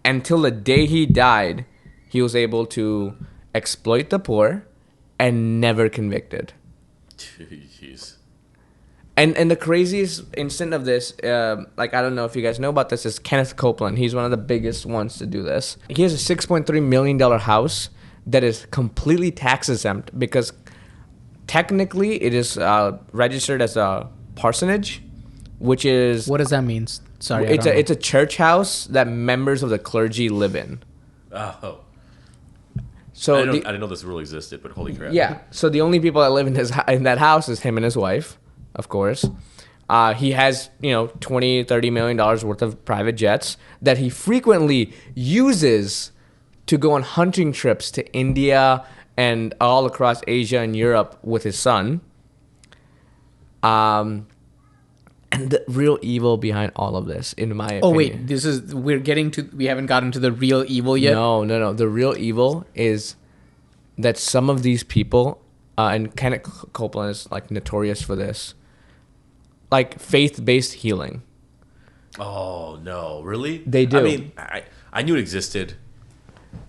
Until the day he died, he was able to exploit the poor and never convicted. Jeez. And the craziest instant of this, like I don't know if you guys know about this, is Kenneth Copeland. He's one of the biggest ones to do this. He has a $6.3 million house that is completely tax exempt because technically it is registered as a parsonage, which is What does that mean? Sorry, it's a church house that members of the clergy live in. Oh. So I didn't know this rule existed, but holy crap. yeah, so the only people that live in that house is him and his wife, of course. He has, $20-30 million worth of private jets that he frequently uses to go on hunting trips to India and all across Asia and Europe with his son. And the real evil behind all of this, in my opinion. Oh wait, we haven't gotten to the real evil yet. No. The real evil is that some of these people, and Kenneth Copeland is like notorious for this, like faith-based healing. Oh no, really? They do. I mean, I knew it existed.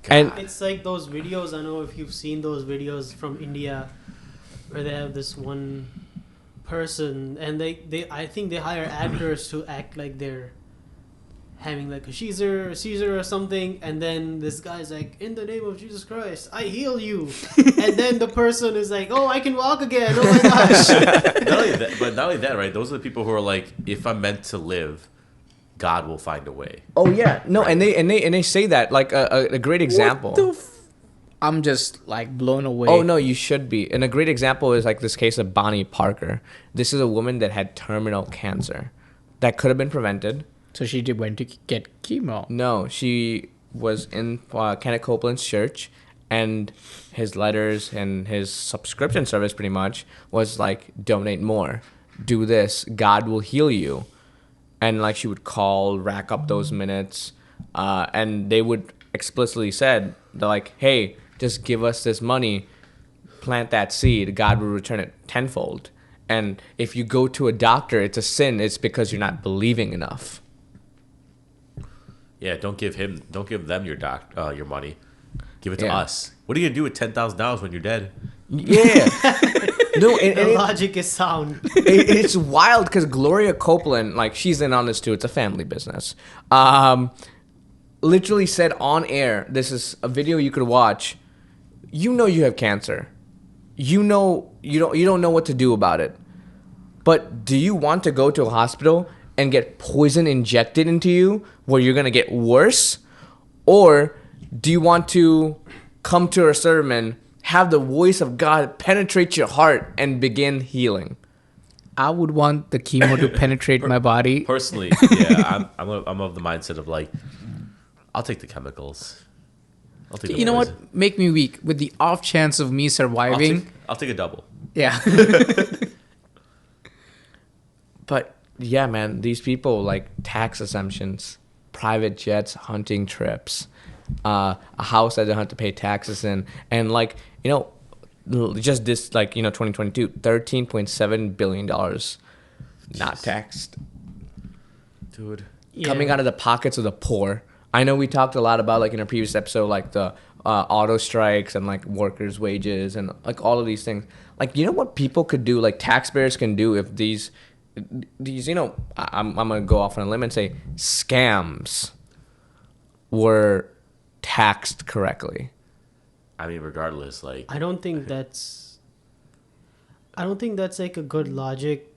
And It's like those videos. I don't know if you've seen those videos from India, where they have this one person, and I think they hire actors to act like they're having like a seizure or something, and then this guy's like, in the name of Jesus Christ, I heal you, and then the person is like, oh, I can walk again. Oh my gosh. Not only that, right? Those are the people who are like, if I'm meant to live, God will find a way. oh yeah, no, and they say that like a great example. I'm just like blown away. Oh no, you should be. And a great example is like this case of Bonnie Parker. This is a woman that had terminal cancer that could have been prevented. So she went to get chemo. No, she was in Kenneth Copeland's church, and his letters and his subscription service pretty much was like, donate more, do this, God will heal you. And like she would call, rack up those minutes, and they would explicitly said, they're like, hey, just give us this money, plant that seed, God will return it tenfold. And if you go to a doctor, it's a sin. It's because you're not believing enough. Yeah, don't give them your money. Give it to Yeah. us. What are you gonna do with $10,000 when you're dead? Yeah. No, The logic is sound. it's wild because Gloria Copeland, like she's in on this too. It's a family business. Literally said on air, this is a video you could watch. You know you have cancer. You know you don't know what to do about it. But do you want to go to a hospital and get poison injected into you where you're gonna get worse? Or do you want to come to a sermon, have the voice of God penetrate your heart and begin healing? I would want the chemo to penetrate my body. Personally, yeah, I'm of the mindset of like, I'll take the chemicals. I'll take the You know poison. what? Make me weak. With the off chance of me surviving. I'll take a double. Yeah. But yeah, man, these people like tax exemptions, private jets, hunting trips, a house that they don't have to pay taxes in, and like just this 2022, $13.7 billion not taxed, Dude. coming out of the pockets of the poor. I know we talked a lot about like in a previous episode, like the auto strikes and like workers' wages and like all of these things. Like, you know what people could do, like taxpayers can do if these I'm gonna go off on a limb and say scams were taxed correctly. I mean, regardless, like, I don't think that's like a good logic,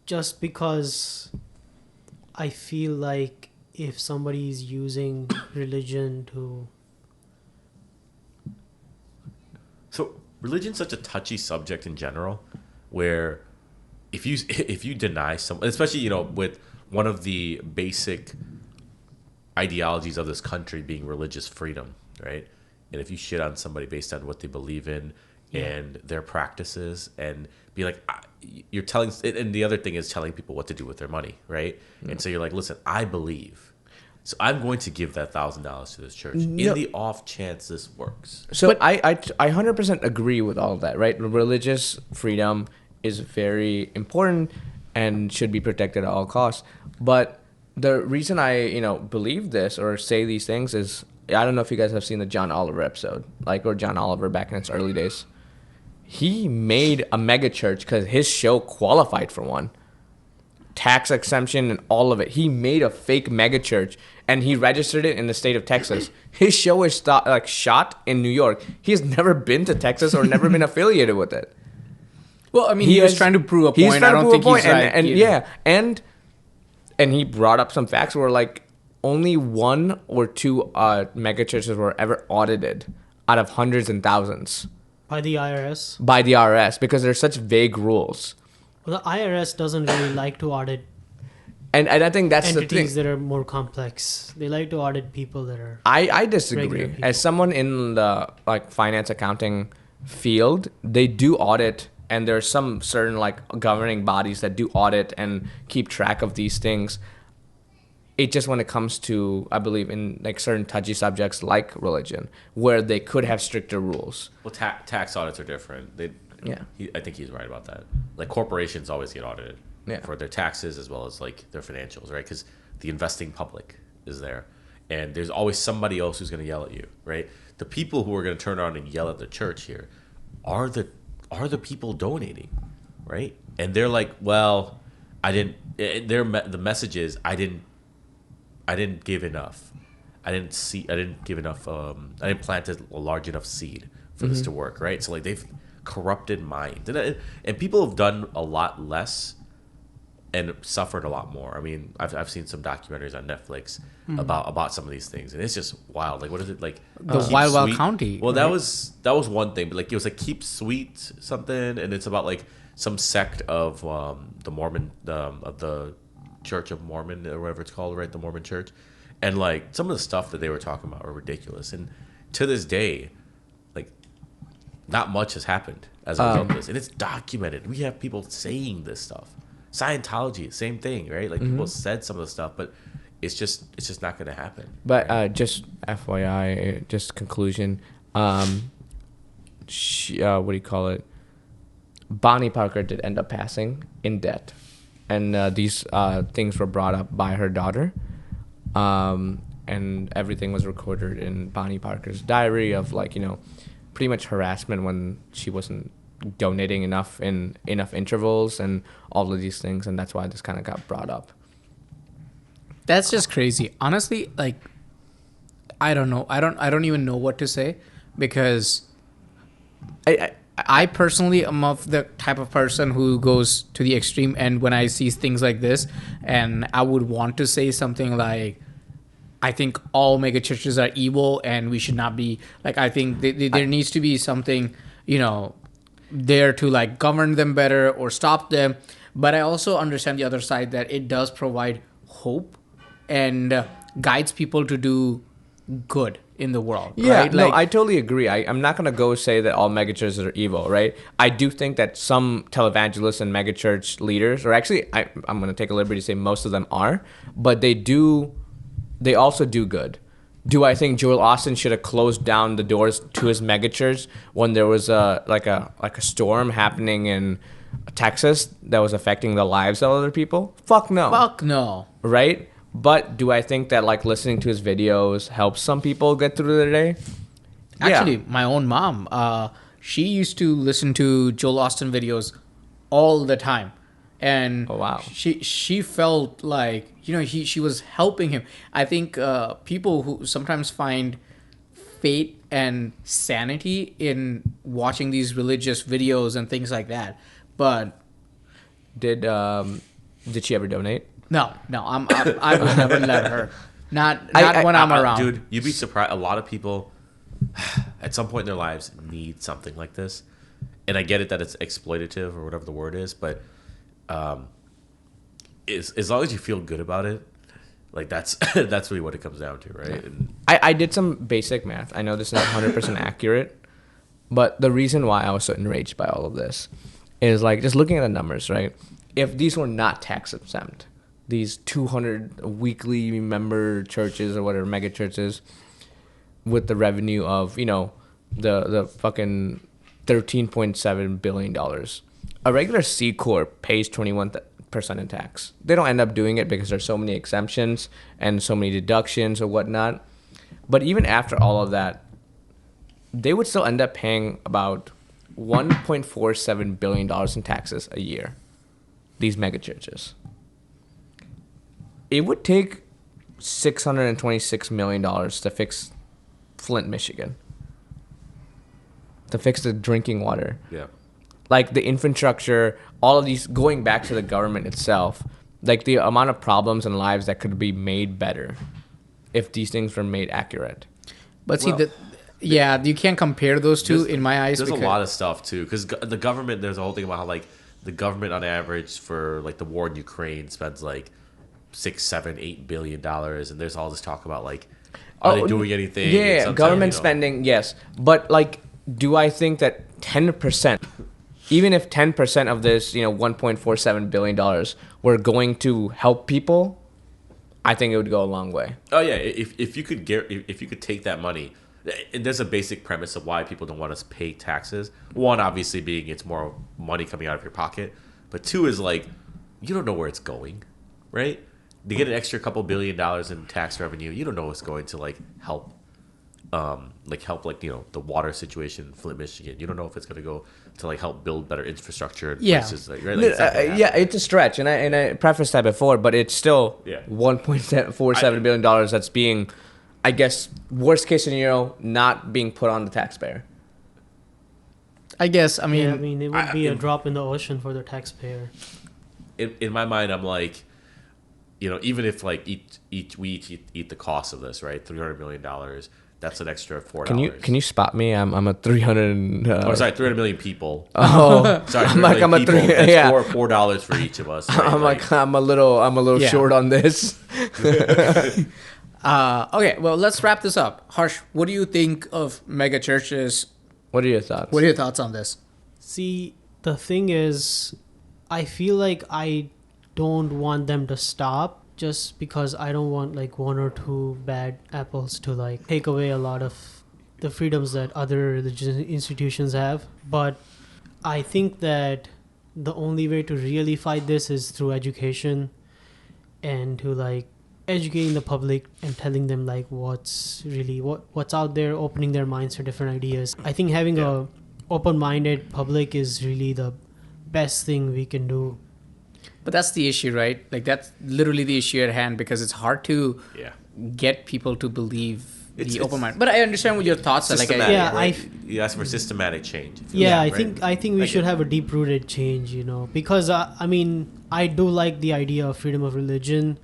just because I feel like if somebody's using religion to... so religion's such a touchy subject in general, where if you deny someone, especially with one of the basic ideologies of this country being religious freedom, right? And if you shit on somebody based on what they believe in and their practices, and be like, you're telling, and the other thing is telling people what to do with their money, right? And so you're like, listen, I believe So I'm going to give that $1,000 to this church in the off chance this works. So I 100% agree with all of that, right? Religious freedom is very important and should be protected at all costs. But the reason I, believe this or say these things is, I don't know if you guys have seen the John Oliver episode, or John Oliver back in its early days. He made a mega church because his show qualified for one. Tax exemption and all of it. He made a fake mega church and he registered it in the state of Texas. His show is shot in New York. He's never been to Texas or never been affiliated with it. Well, I mean, he was trying to prove a point. I don't think he's right. And he brought up some facts where only 1 or 2 mega churches were ever audited out of hundreds and thousands. By the IRS? By the IRS, because there's such vague rules. Well, the IRS doesn't really like to audit and I think that's the thing. Entities that are more complex. They like to audit people that are I disagree. As someone in the finance accounting field, they do audit, and there's some certain governing bodies that do audit and keep track of these things. It just when it comes to, I believe, in certain touchy subjects like religion, where they could have stricter rules. Well, tax audits are different. I think he's right about that. Corporations always get audited for their taxes as well as their financials, right? Because the investing public is there, and there's always somebody else who's going to yell at you, right? The people who are going to turn around and yell at the church here are the people donating, right? And they're like, well, I didn't. The message is I didn't give enough. I didn't give enough. I didn't plant a large enough seed for this to work, right? So they've corrupted mind, and people have done a lot less and suffered a lot more. I mean, I've seen some documentaries on Netflix about some of these things, and it's just wild. What is it like? The Wild County. Well, right? that was one thing, but it was Keep Sweet something, and it's about some sect of the Mormon of the Church of Mormon or whatever it's called, right? The Mormon Church, and some of the stuff that they were talking about were ridiculous, and to this day, not much has happened as a result of this, and it's documented. We have people saying this stuff. Scientology, same thing, right? People said some of the stuff, but it's just not going to happen. But right? Just FYI, just conclusion. What do you call it? Bonnie Parker did end up passing in debt, and these things were brought up by her daughter, and everything was recorded in Bonnie Parker's diary of pretty much harassment when she wasn't donating enough in enough intervals and all of these things, and that's why this kind of got brought up. That's just crazy. Honestly, I don't know. I don't even know what to say, because I personally am of the type of person who goes to the extreme end when I see things like this, and I would want to say something like, I think all mega churches are evil and we should not be I think there needs to be something, there to govern them better or stop them. But I also understand the other side, that it does provide hope and guides people to do good in the world. Yeah, right? No, I totally agree. I'm not going to go say that all megachurches are evil, right? I do think that some televangelists and megachurch leaders, or actually I'm going to take a liberty to say most of them are, but they also do good. Do I think Joel Austin should have closed down the doors to his megachurch when there was a storm happening in Texas that was affecting the lives of other people? Fuck no. Fuck no. Right? But do I think that listening to his videos helps some people get through their day? Actually, my own mom, she used to listen to Joel Austin videos all the time. And she felt like, she was helping him. I think people who sometimes find fate and sanity in watching these religious videos and things like that. But did she ever donate? No, I would never let her. Not when I'm around. Dude, you'd be surprised. A lot of people at some point in their lives need something like this. And I get it that it's exploitative or whatever the word is, but as long as you feel good about it, that's really what it comes down to, right? Yeah. And I did some basic math. I know this is not 100% accurate, but the reason why I was so enraged by all of this is just looking at the numbers, right? If these were not tax exempt, these 200 weekly member churches or whatever, mega churches, with the revenue of, the fucking $13.7 billion. A regular C Corp pays 21% in tax. They don't end up doing it because there's so many exemptions and so many deductions or whatnot. But even after all of that, they would still end up paying about $1.47 billion in taxes a year. These mega churches. It would take $626 million to fix Flint, Michigan. To fix the drinking water. Yeah. Like the infrastructure, all of these, going back to the government itself, like the amount of problems and lives that could be made better if these things were made accurate. But see, you can't compare those two in my eyes. There's a lot of stuff too, because the government, there's a whole thing about how like the government on average for like the war in Ukraine spends like $6, $7, $8 billion, and there's all this talk about like, are they doing anything? Yeah, government spending, yes, but like, do I think that 10%, even if 10% of this, $1.47 billion were going to help people, I think it would go a long way. Oh yeah, if you could take that money, and there's a basic premise of why people don't want us to pay taxes. One, obviously, being it's more money coming out of your pocket, but two is like you don't know where it's going, right? To get an extra couple $1 billion in tax revenue, you don't know what's going to help the water situation in Flint, Michigan. You don't know if it's going to go to help build better infrastructure in places right? It's a stretch, and I prefaced that before, but it's still $1.47 billion that's being, I guess, worst case scenario, not being put on the taxpayer. I guess, it would be a drop in the ocean for the taxpayer. In my mind, I'm like, even if we eat the cost of this, right? $300 million. That's an extra $4. Can you spot me? I'm a 300. Sorry, 300 million people. Oh, sorry, I'm like people. That's yeah. $4 for each of us. Right? I'm a little short on this. Okay, well, let's wrap this up. Harsh, what do you think of mega churches? What are your thoughts? What are your thoughts on this? See, the thing is, I feel like I don't want them to stop just because I don't want one or two bad apples to take away a lot of the freedoms that other religious institutions have. But I think that the only way to really fight this is through education and to educating the public and telling them what's out there, opening their minds to different ideas. I think having a open-minded public is really the best thing we can do. But that's the issue, right? That's literally the issue at hand, because it's hard to get people to believe the open mind. But I understand what your thoughts are. You ask for systematic change. I think we should have a deep-rooted change, because I do like the idea of freedom of religion.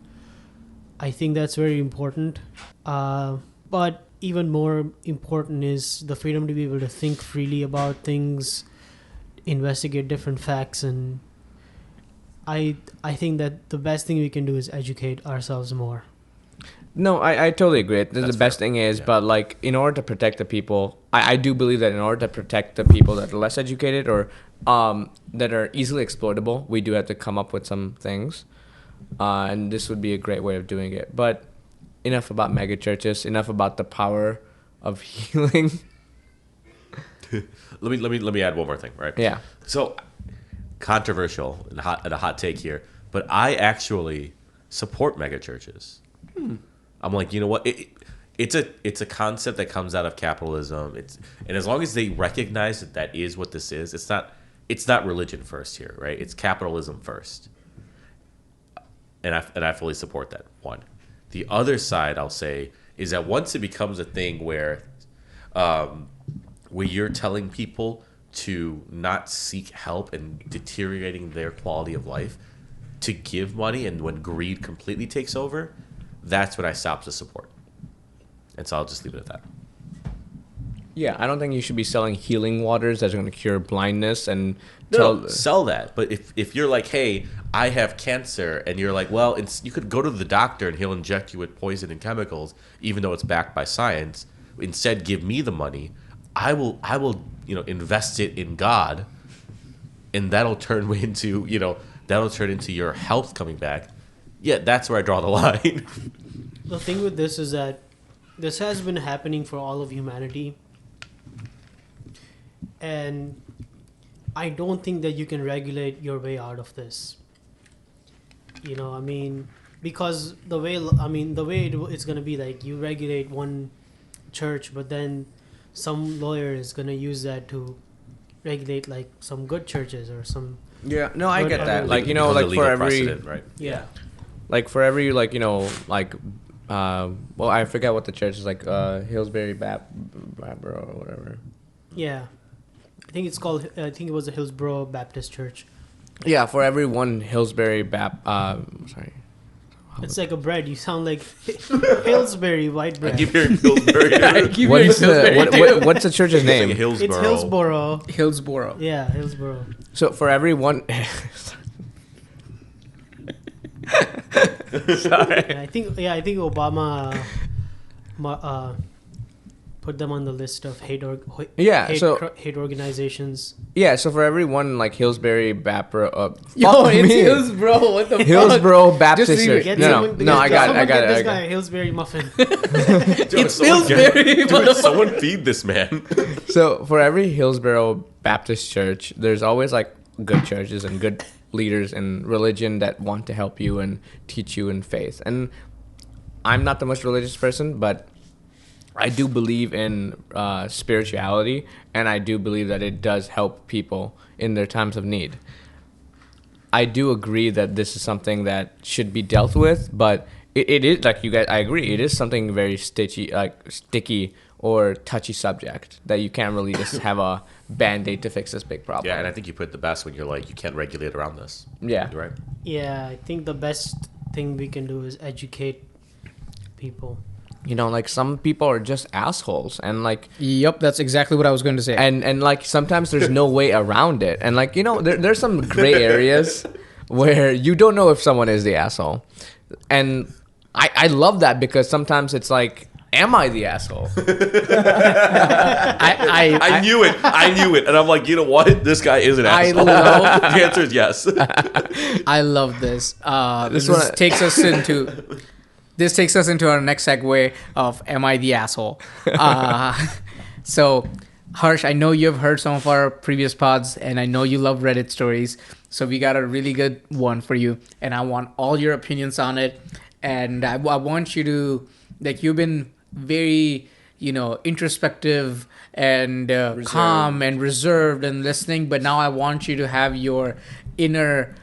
I think that's very important. But even more important is the freedom to be able to think freely about things, investigate different facts, and I think that the best thing we can do is educate ourselves more. No, I totally agree. The best thing is, but in order to protect the people, I do believe that in order to protect the people that are less educated or that are easily exploitable, we do have to come up with some things. And this would be a great way of doing it. But enough about mega churches, enough about the power of healing. Let me add one more thing, right? Yeah. So controversial and a hot take here, but I actually support mega churches. I'm like, you know what? It's a concept that comes out of capitalism. And as long as they recognize that is what this is, it's not religion first here, right? It's capitalism first. And I fully support that. One. The other side, I'll say, is that once it becomes a thing where you're telling people to not seek help and deteriorating their quality of life, to give money, and when greed completely takes over, that's when I stop to support. And so I'll just leave it at that. Yeah, I don't think you should be selling healing waters that are going to cure blindness and sell that. But if you're like, hey, I have cancer, and you're like, well, you could go to the doctor and he'll inject you with poison and chemicals, even though it's backed by science. Instead, give me the money. I will invest it in God, and that'll turn into your health coming back. Yeah, that's where I draw the line. The thing with this is that this has been happening for all of humanity. And I don't think that you can regulate your way out of this. You know, I mean, because the way it's going to be like you regulate one church, but then some lawyer is going to use that to regulate like some good churches or some. Yeah, no, I get that. Like, you know, Becomes a like legal for every, precedent, right? Yeah. like for every, like, you know, like, well, I forget what the church is, like, Hillsbury Baptist or whatever. Yeah. I think it was the Hillsborough Baptist Church. Yeah, for every one Hillsbury sorry. It's like a bread. You sound like Hillsbury white I bread. keep hearing Pillsbury. What's the church's It's like name? Hillsborough. It's Hillsborough. Hillsborough. Yeah, Hillsborough. So for every one, sorry. I think Obama put them on the list of hate organizations. Yeah, so for every one like Hillsbury Baptist, Yo, it's Hillsborough. What the fuck? Hillsborough Baptist Just leave Church. it. No, I got it. This guy, Hillsbury muffin. It's Hillsbury. Dude, someone feed this man. So for every Hillsborough Baptist church, there's always like good churches and good leaders in religion that want to help you and teach you in faith. And I'm not the most religious person, but I do believe in spirituality, and I do believe that it does help people in their times of need. I do agree that this is something that should be dealt with, but it is, like you guys, I agree, it is something very sticky or touchy subject that you can't really just have a band-aid to fix this big problem. Yeah, and I think you put it the best when you're like, you can't regulate around this. Yeah. You're right. Yeah, I think the best thing we can do is educate people. You know, like some people are just assholes, and like Yep, that's exactly what I was going to say. and like sometimes there's no way around it, and like, you know, there's some gray areas where you don't know if someone is the asshole, and I love that because sometimes it's like, am I the asshole? I knew it, and I'm like, you know what? This guy is an I asshole. love- The answer is yes. I love this. This one- takes us into. This takes us into our next segue of Am I the Asshole? So, Harsh, I know you've heard some of our previous pods, and I know you love Reddit stories. So we got a really good one for you, and I want all your opinions on it. And I want you to, like, you've been very, introspective and calm and reserved and listening, but now I want you to have your inner...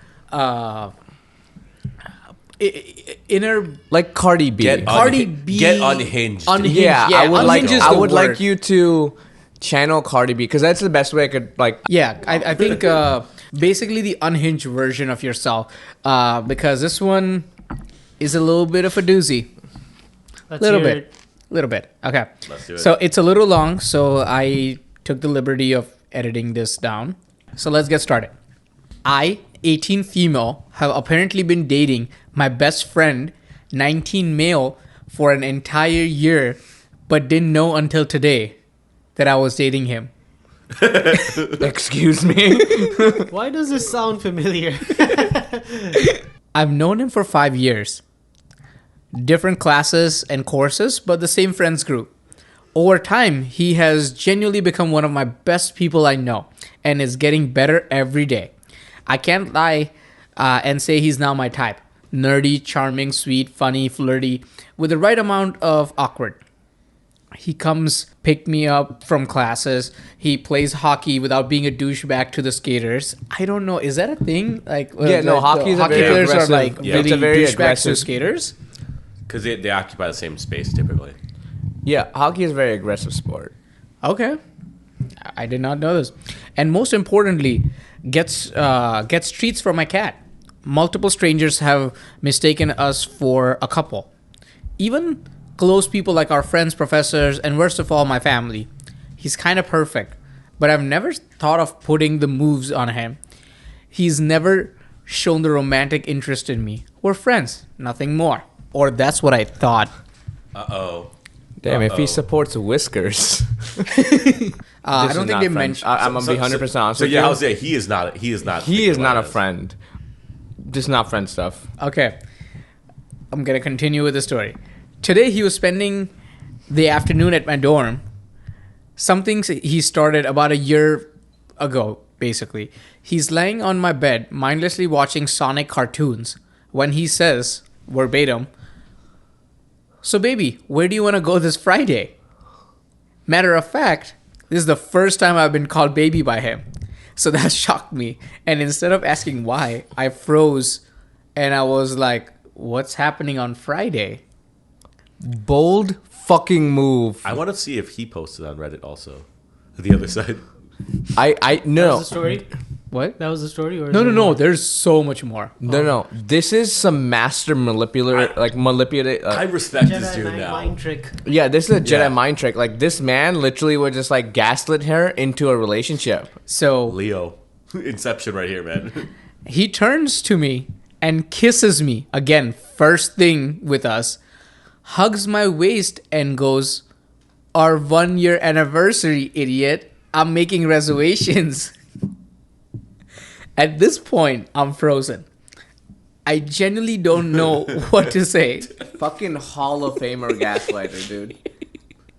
inner Like Cardi B. Cardi B Get unhinged. Yeah, I would unhinged is I the would word. like you to channel Cardi B, because that's the best way I could like. Yeah, I think basically the unhinged version of yourself, because this one is a little bit of a doozy. Let's Little hear bit. it. Little bit. Okay. Let's do it. So it's a little long, so I took the liberty of editing this down. So let's get started. I, 18 female, have apparently been dating my best friend, 19 male, for an entire year, but didn't know until today that I was dating him. Excuse me. Why does this sound familiar? I've known him for 5 years. Different classes and courses, but the same friends group. Over time, he has genuinely become one of my best people I know and is getting better every day. I can't lie and say he's now my type. Nerdy, charming, sweet, funny, flirty, with the right amount of awkward. He comes pick me up from classes. He plays hockey without being a douchebag to the skaters. I don't know. Is that a thing? Like, Yeah, no, hockey is a very players are aggressive- like yeah, really it's a very douchebags to aggressive- skaters. Because they occupy the same space typically. Yeah, hockey is a very aggressive sport. Okay, I did not know this. And most importantly, gets treats for my cat. Multiple strangers have mistaken us for a couple. Even close people like our friends, professors, and worst of all, my family. He's kind of perfect, but I've never thought of putting the moves on him. He's never shown the romantic interest in me. We're friends, nothing more. Or that's what I thought. Uh-oh. Damn, if he Uh-oh. supports whiskers. I This don't is think not they friend. mentioned. I'm gonna be 100% honest So with yeah, you. I was saying he is not. He is not a friend. Just not friend stuff. Okay. I'm gonna continue with the story. Today he was spending the afternoon at my dorm. Something he started about a year ago, basically. He's laying on my bed, mindlessly watching Sonic cartoons, when he says, verbatim, "So baby, where do you want to go this Friday?" Matter of fact, this is the first time I've been called baby by him. So that shocked me. And instead of asking why, I froze and I was like, what's happening on Friday? Bold fucking move. I want to see if he posted on Reddit also. The other side. I That no. was the story. What? That was the story, or is No, there no, no. more? There's so much more. No. This is some master manipulator, manipulate. I respect this Jedi dude mind, now. mind trick. Yeah, this is a Jedi Yeah. mind trick. Like, this man literally would just like gaslit her into a relationship. So Leo. Inception right here, man. he turns to me and kisses me. Again, first thing with us. Hugs my waist and goes, "Our 1-year anniversary, idiot. I'm making reservations." At this point, I'm frozen. I genuinely don't know what to say. Fucking Hall of Famer gaslighter, dude.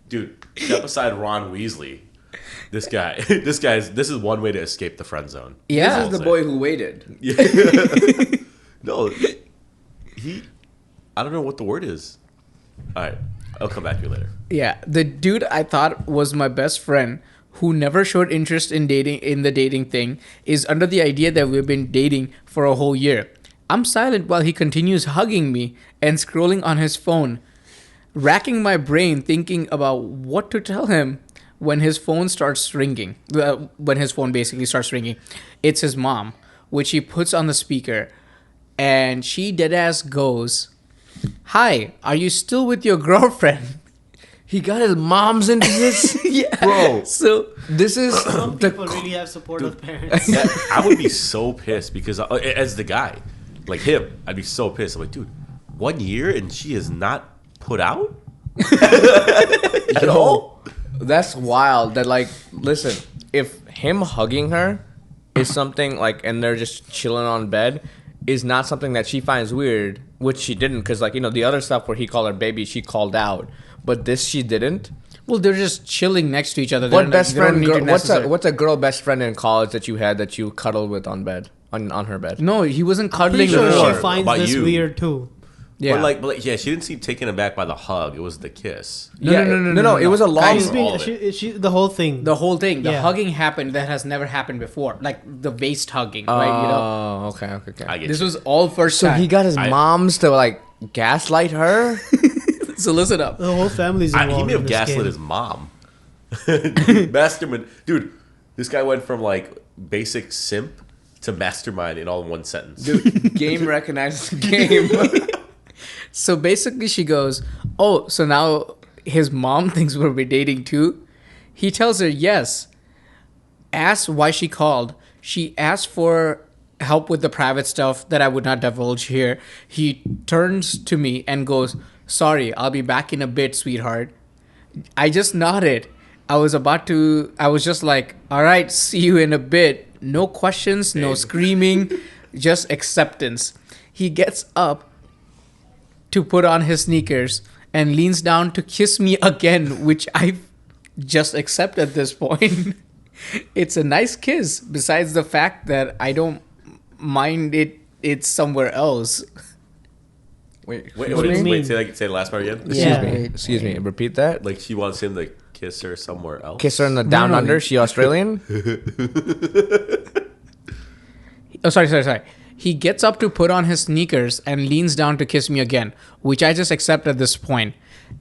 Dude, step aside Ron Weasley. This guy. This is one way to escape the friend zone. Yeah. This is the boy who waited. Yeah. No. I don't know what the word is. Alright. I'll come back to you later. Yeah, the dude I thought was my best friend, who never showed interest in the dating thing, is under the idea that we've been dating for a whole year. I'm silent while he continues hugging me and scrolling on his phone, racking my brain thinking about what to tell him when his phone starts ringing. When his phone basically starts ringing. It's his mom, which he puts on the speaker, and she deadass goes, "Hi, are you still with your girlfriend?" He got his moms into this? Yeah. Bro. So This is Some the people really have supportive parents. Yeah, I would be so pissed because as the guy, like him, I'd be so pissed. I'm like, dude, 1 year and she is not put out at all. That's wild. That, like, listen, if him hugging her is something like, and they're just chilling on bed, is not something that she finds weird, which she didn't, because, like, you know, the other stuff where he called her baby, she called out, but this she didn't. well, they're just chilling next to each other. What best friend? What's What's a girl best friend in college that you had that you cuddled with on bed on her bed? No, he wasn't Pretty cuddling sure with no, her. she finds About this you. weird too. Yeah. But like, yeah, she didn't seem taken aback by the hug. It was the kiss. No. It was a long. She's all being, of she, the whole thing. the whole thing, the Yeah. hugging happened that has never happened before, like the waist hugging, right? You know, Oh, okay. I get this you. was all first So time. he got his I- moms to like gaslight her. So listen up. The whole family's involved. He may have in this gaslit game. his mom. Mastermind, dude. This guy went from like basic simp to mastermind in all in one sentence. Dude, game recognizes the game. So basically, she goes, "Oh, so now his mom thinks we're dating too?" He tells her yes. Asks why she called. She asked for help with the private stuff that I would not divulge here. He turns to me and goes, "Sorry, I'll be back in a bit, sweetheart." I just nodded. I was just like, "All right, see you in a bit." No questions, no Babe. screaming, just acceptance. He gets up to put on his sneakers and leans down to kiss me again, which I just accept at this point. It's a nice kiss, besides the fact that I don't mind it's somewhere else. Wait, Wait, What do you mean? say the last part again. Yeah. Excuse me. Repeat that. Like she wants him to kiss her somewhere else. Kiss her in the down no. under. She Australian? Oh, sorry. He gets up to put on his sneakers and leans down to kiss me again, which I just accept at this point.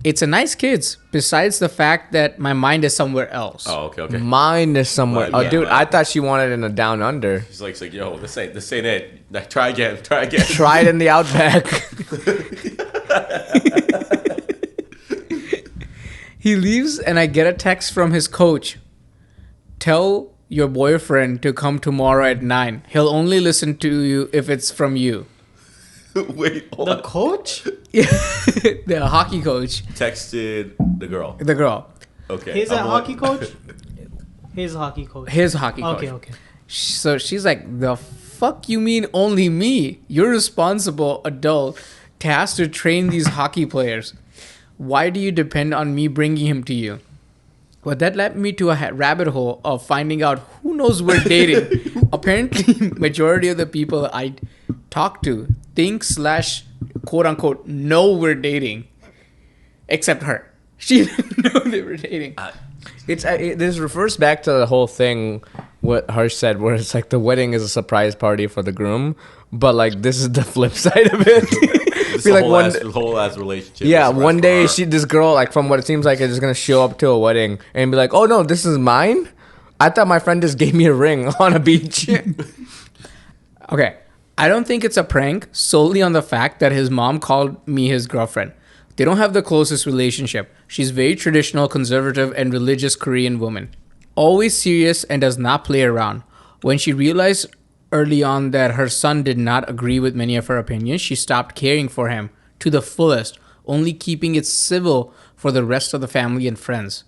It's a nice kiss, besides the fact that my mind is somewhere else. Oh, okay. Mine is somewhere. Well, Oh, yeah, dude, but- I thought she wanted in a down under. She's like, yo, this ain't it. Like, try again. Try again. Try it in the outback. He leaves and I get a text from his coach. "Tell your boyfriend to come tomorrow at 9. He'll only listen to you if it's from you." Wait, hold The on. coach? The hockey coach, Texted the girl. the girl, Okay. He's a I'm hockey like- coach? His hockey coach. his hockey coach. Okay. So she's like, "The fuck you mean only me? You're responsible adult. tasked to train these hockey players. Why do you depend on me bringing him to you? But that led me to a rabbit hole of finding out who knows we're dating. Apparently, majority of the people I talk to think / quote unquote know we're dating, except her. She didn't know they were dating. This refers back to the whole thing what Harsh said, where it's like the wedding is a surprise party for the groom, but like this is the flip side of it. This Feel like whole ass relationship. yeah, is one day restaurant. this girl, like from what it seems like, is just gonna show up to a wedding and be like, "Oh no, this is mine. I thought my friend just gave me a ring on a beach." Okay, I don't think it's a prank solely on the fact that his mom called me his girlfriend. They don't have the closest relationship. She's very traditional, conservative, and religious Korean woman. Always serious and does not play around. When she realized early on that her son did not agree with many of her opinions, she stopped caring for him to the fullest, only keeping it civil for the rest of the family and friends.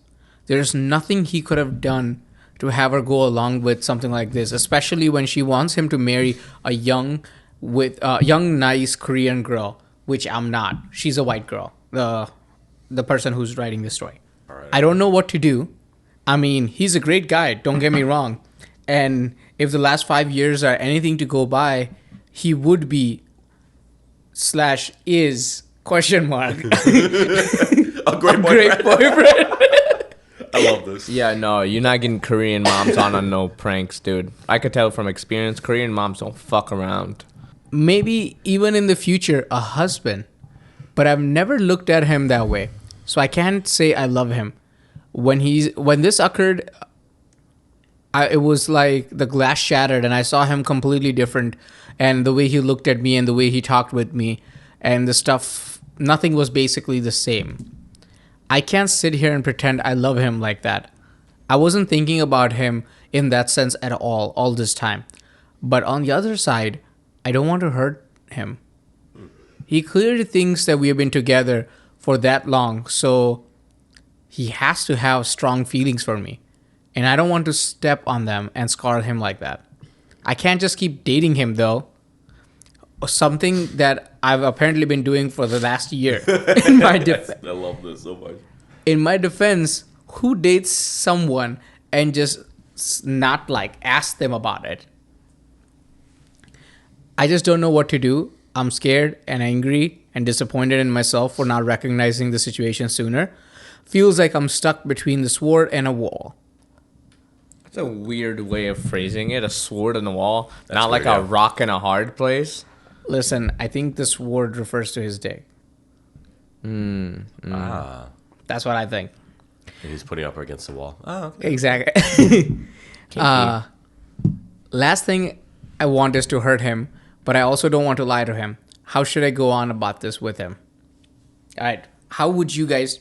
There's nothing he could have done to have her go along with something like this, especially when she wants him to marry a young, nice Korean girl, which I'm not. She's a white girl. The person who's writing this story. Alright. I don't know what to do. I mean, he's a great guy. Don't get me wrong. And if the last 5 years are anything to go by, he would be / is question mark A great a great boyfriend. I love this. Yeah, no, you're not getting Korean moms on no pranks, dude. I could tell from experience, Korean moms don't fuck around. Maybe even in the future, a husband. But I've never looked at him that way. So I can't say I love him. When this occurred, it was like the glass shattered and I saw him completely different. And the way he looked at me and the way he talked with me and the stuff, nothing was basically the same. I can't sit here and pretend I love him like that. I wasn't thinking about him in that sense at all this time. But on the other side, I don't want to hurt him. He clearly thinks that we have been together for that long, so he has to have strong feelings for me. And I don't want to step on them and scar him like that. I can't just keep dating him, though. Something that I've apparently been doing for the last year. In my I love this so much. in my defense, who dates someone and just not like ask them about it? I just don't know what to do. I'm scared and angry and disappointed in myself for not recognizing the situation sooner. Feels like I'm stuck between the sword and a wall. That's a weird way of phrasing it. A sword on the wall, That's not like weird, a yeah. rock in a hard place. Listen, I think the sword refers to his dick. Ah. That's what I think. And he's putting up against the wall. Oh, okay. Exactly. Last thing I want is to hurt him, but I also don't want to lie to him. How should I go on about this with him? All right. How would you guys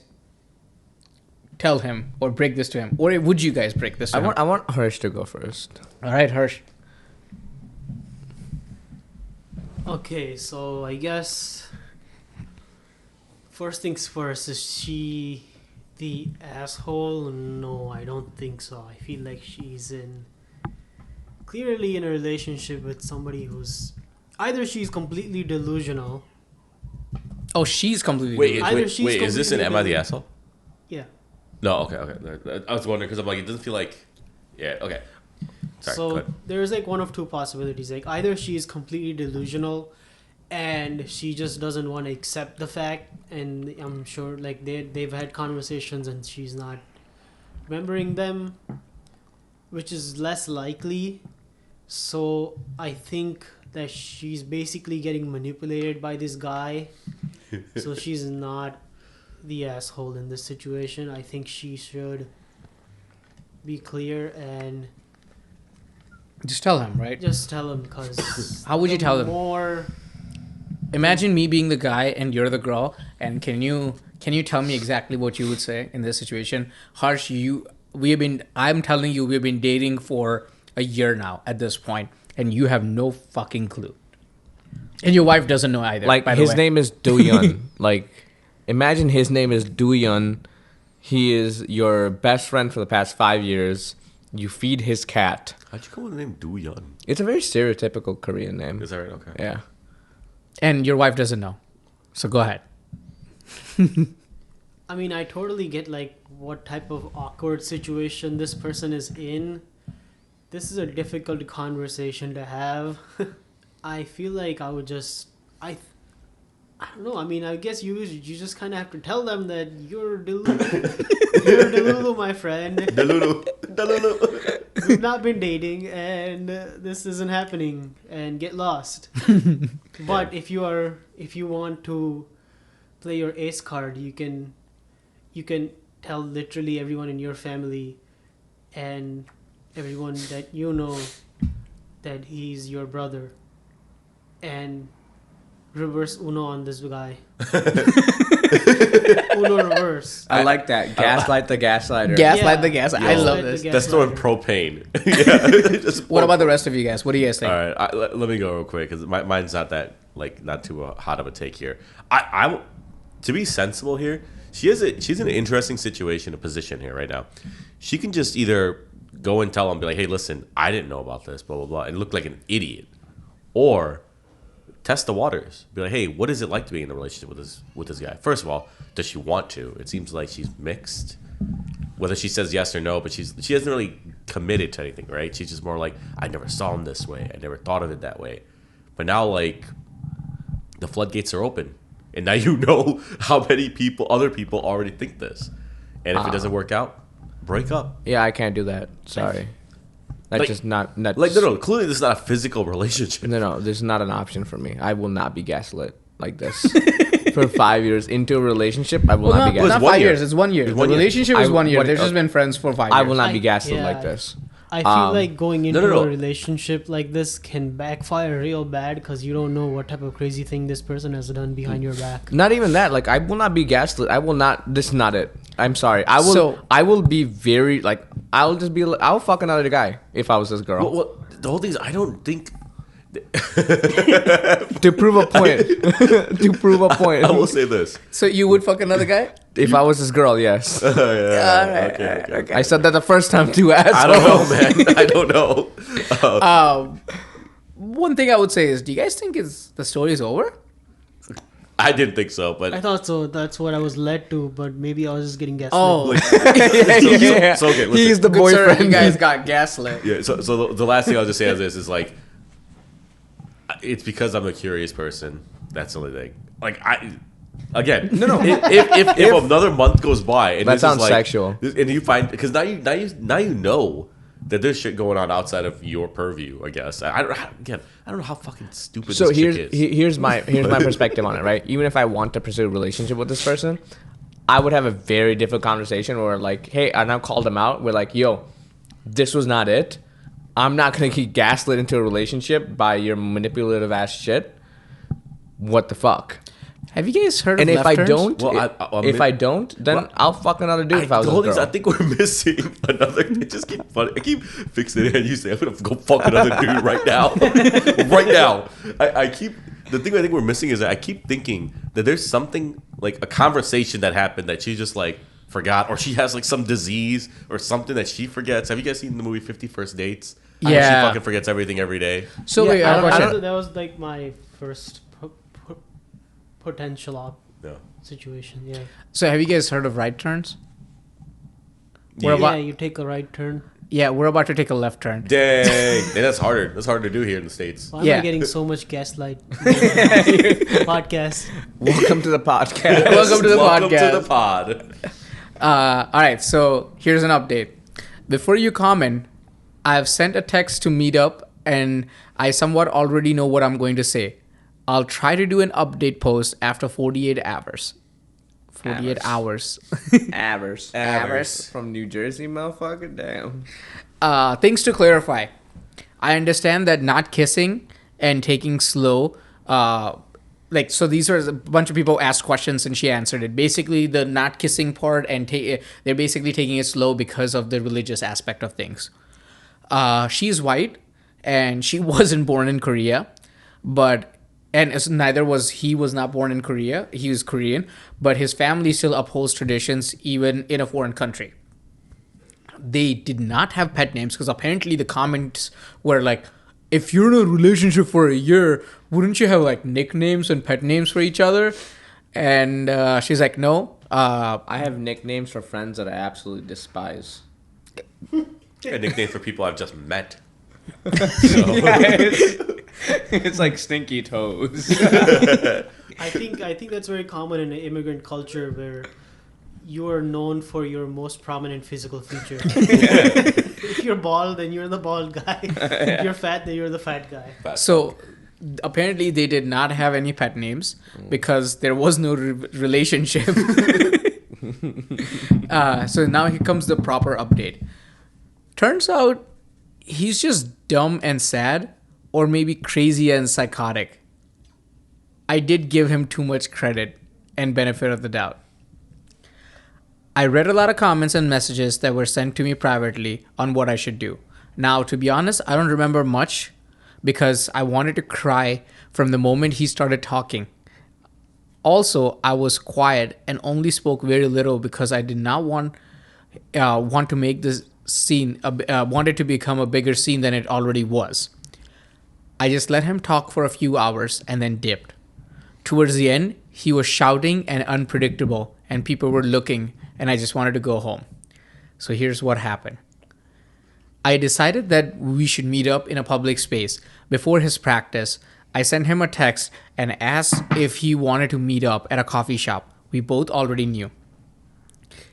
tell him or break this to him? Or would you guys break this to him? I want Harsh to go first. All right, Harsh. Okay, so I guess first things first, is she the asshole? No, I don't think so. I feel like she's clearly in a relationship with somebody who's either she's completely delusional. Oh, she's completely Wait, Either wait, she's wait. Is this an Am I the completely- asshole? Yeah. No, okay. I was wondering because I'm like, it doesn't feel like. Yeah, okay. Sorry, go So ahead. there's like one of two possibilities. Like either she's completely delusional and she just doesn't want to accept the fact, and I'm sure like they've had conversations and she's not remembering them, which is less likely. So I think that she's basically getting manipulated by this guy. So she's not the asshole in this situation. I think she should be clear and Just tell him, right? just tell him, because How would you tell him? more Imagine me being the guy and you're the girl. And can you tell me exactly what you would say in this situation? Harsh, I'm telling you, we've been dating for a year now at this point, and you have no fucking clue. And your wife doesn't know either. Like by the his way. name is Duyun. Like, imagine his name is Duyun. He is your best friend for the past 5 years. You feed his cat. How'd you come with the name Do Yun? It's a very stereotypical Korean name. Is that right? Okay. Yeah. And your wife doesn't know. So go ahead. I mean, I totally get like what type of awkward situation this person is in. This is a difficult conversation to have. I feel like I would just I don't know. I mean, I guess you just kind of have to tell them that you're Delulu. You're Delulu, my friend. Delulu. We've not been dating, and this isn't happening. And get lost. But if you want to play your ace card, you can tell literally everyone in your family and everyone that you know that he's your brother, and reverse Uno on this guy. Uno reverse. I like that. Gaslight the gaslighter. Gaslight Yeah. the gas. I Gaslight love the this. gas- That's throwing propane. Yeah. Just What about the rest of you guys? What do you guys think? All right, let me go real quick because mine's not that not too hot of a take here. To be sensible here, she's in an interesting situation, a position here right now. She can just either go and tell him, be like, "Hey, listen, I didn't know about this, blah blah blah," and look like an idiot, or test the waters. Be like, "Hey, what is it like to be in a relationship with this guy?" First of all, does she want to? It seems like she's mixed. Whether she says yes or no, but she hasn't really committed to anything, right? She's just more like, I never saw him this way. I never thought of it that way. But now, like, the floodgates are open. And now you know how many other people already think this. And if it doesn't work out, break up. Yeah, I can't do that. Sorry. That's Like- just not. That's, Like, no, clearly this is not a physical relationship. No, this is not an option for me. I will not be gaslit like this. For 5 years into a relationship, I will Well, not not, be It was not gaslit. 1 5 year. years. It's 1 year. It's The 1 year. relationship is 1 year. what- They've just been friends for 5 years. I will not be I- gaslit yeah. like this. I feel like going into no. a relationship like this can backfire real bad because you don't know what type of crazy thing this person has done behind your back. Not even that. Like, I will not be gaslit. I will not. This is not it. I'm sorry. So- I will be very like. I'll just be. I'll fuck another guy if I was this girl. Well, the whole thing is, I don't think... To prove a point. To prove a point. I will say this. So you would fuck another guy? If I was this girl, yes. Okay. I said that the first time too. I don't know, man. I don't know. One thing I would say is, do you guys think the story is over? I didn't think so, but... I thought so. That's what I was led to, but maybe I was just getting gaslit. Oh, So, okay, listen. He's the good sir, boyfriend. you guys got gaslit. Yeah, so the last thing I'll just say is this is like, it's because I'm a curious person. That's the only thing. Like again, no. If another month goes by and That this sounds is like, sexual. and you find because now you know that there's shit going on outside of your purview. I guess I don't know how fucking stupid. So this chick is. here's my perspective on it, right? Even if I want to pursue a relationship with this person, I would have a very different conversation where like, hey, and I called them out. We're like, yo, this was not it. I'm not gonna get gaslit into a relationship by your manipulative ass shit. What the fuck? Have you guys heard And of if left I turns? don't, Well, if I don't, then Well, I'll fuck another dude if I was the whole a thing is, girl. I think we're missing another. It just keep funny. I keep fixing it, and you say I'm gonna go fuck another dude right now, right now. I keep the thing I think we're missing is that I keep thinking that there's something like a conversation that happened that she just like forgot, or she has like some disease or something that she forgets. Have you guys seen the movie 50 First Dates? How she Yeah. fucking forgets everything every day. So Yeah, wait, I have a I question. don't- that was like my first potential No. situation. Yeah. So have you guys heard of right turns? Yeah. Yeah, you take a right turn. Yeah, we're about to take a left turn. Dang, and that's harder. That's harder to do here in the States. Why am Yeah. I getting so much gaslight? Podcast. Welcome to the podcast. Welcome to the Welcome podcast. to the pod. All right, so here's an update. Before you comment, I've sent a text to Meetup, and I somewhat already know what I'm going to say. I'll try to do an update post after 48 hours. 48 hours. Avers from New Jersey, motherfucker. Damn. Things to clarify. I understand that not kissing and taking slow, so these are a bunch of people asked questions and she answered it. Basically, the not kissing part and they're basically taking it slow because of the religious aspect of things. She's white and she wasn't born in Korea, neither was he. Was not born in Korea. He was Korean, but his family still upholds traditions even in a foreign country. They did not have pet names because apparently the comments were like, if you're in a relationship for a year, wouldn't you have like nicknames and pet names for each other? And she's like, no. I have nicknames for friends that I absolutely despise. A nickname for people I've just met. It's like stinky toes. I think that's very common in an immigrant culture where you are known for your most prominent physical feature. If you're bald, then you're the bald guy. If you're fat, then you're the fat guy. So apparently they did not have any pet names because there was no relationship. So now here comes the proper update. Turns out he's just dumb and sad, or maybe crazy and psychotic. I did give him too much credit and benefit of the doubt. I read a lot of comments and messages that were sent to me privately on what I should do. Now, to be honest, I don't remember much because I wanted to cry from the moment he started talking. Also, I was quiet and only spoke very little because I did not want to make this scene, wanted to become a bigger scene than it already was. I just let him talk for a few hours and then dipped. Towards the end, he was shouting and unpredictable, and people were looking, and I just wanted to go home. So here's what happened. I decided that we should meet up in a public space. Before his practice, I sent him a text and asked if he wanted to meet up at a coffee shop we both already knew.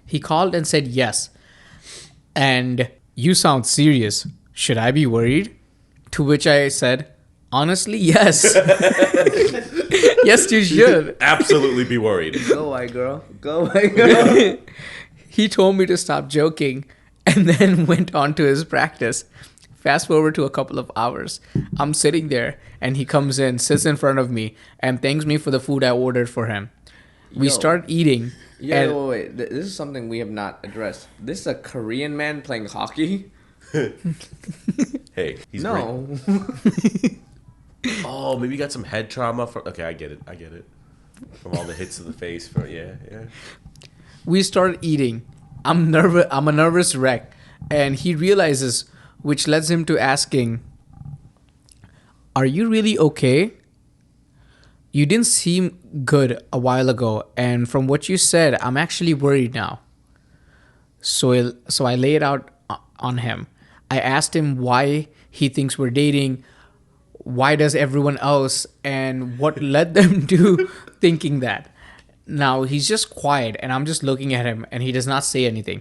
He called and said yes. And, "You sound serious. Should I be worried?" To which I said, "Honestly, yes." Yes, you should. Absolutely be worried. Go white girl. Go white girl. He told me to stop joking and then went on to his practice. Fast forward to a couple of hours. I'm sitting there and he comes in, sits in front of me, and thanks me for the food I ordered for him. We Yo. start eating. Yeah, and wait. This is something we have not addressed. This is a Korean man playing hockey? Hey, he's No. great. Oh, maybe you got some head trauma from. Okay, I get it. From all the hits to the face. Yeah. we start eating. I'm a nervous wreck, and he realizes, which leads him to asking, "Are you really okay? You didn't seem good a while ago, and from what you said, I'm actually worried now." So I lay it out on him. I asked him why he thinks we're dating, why does everyone else, and what led them to thinking that. Now he's just quiet, and I'm just looking at him, and he does not say anything.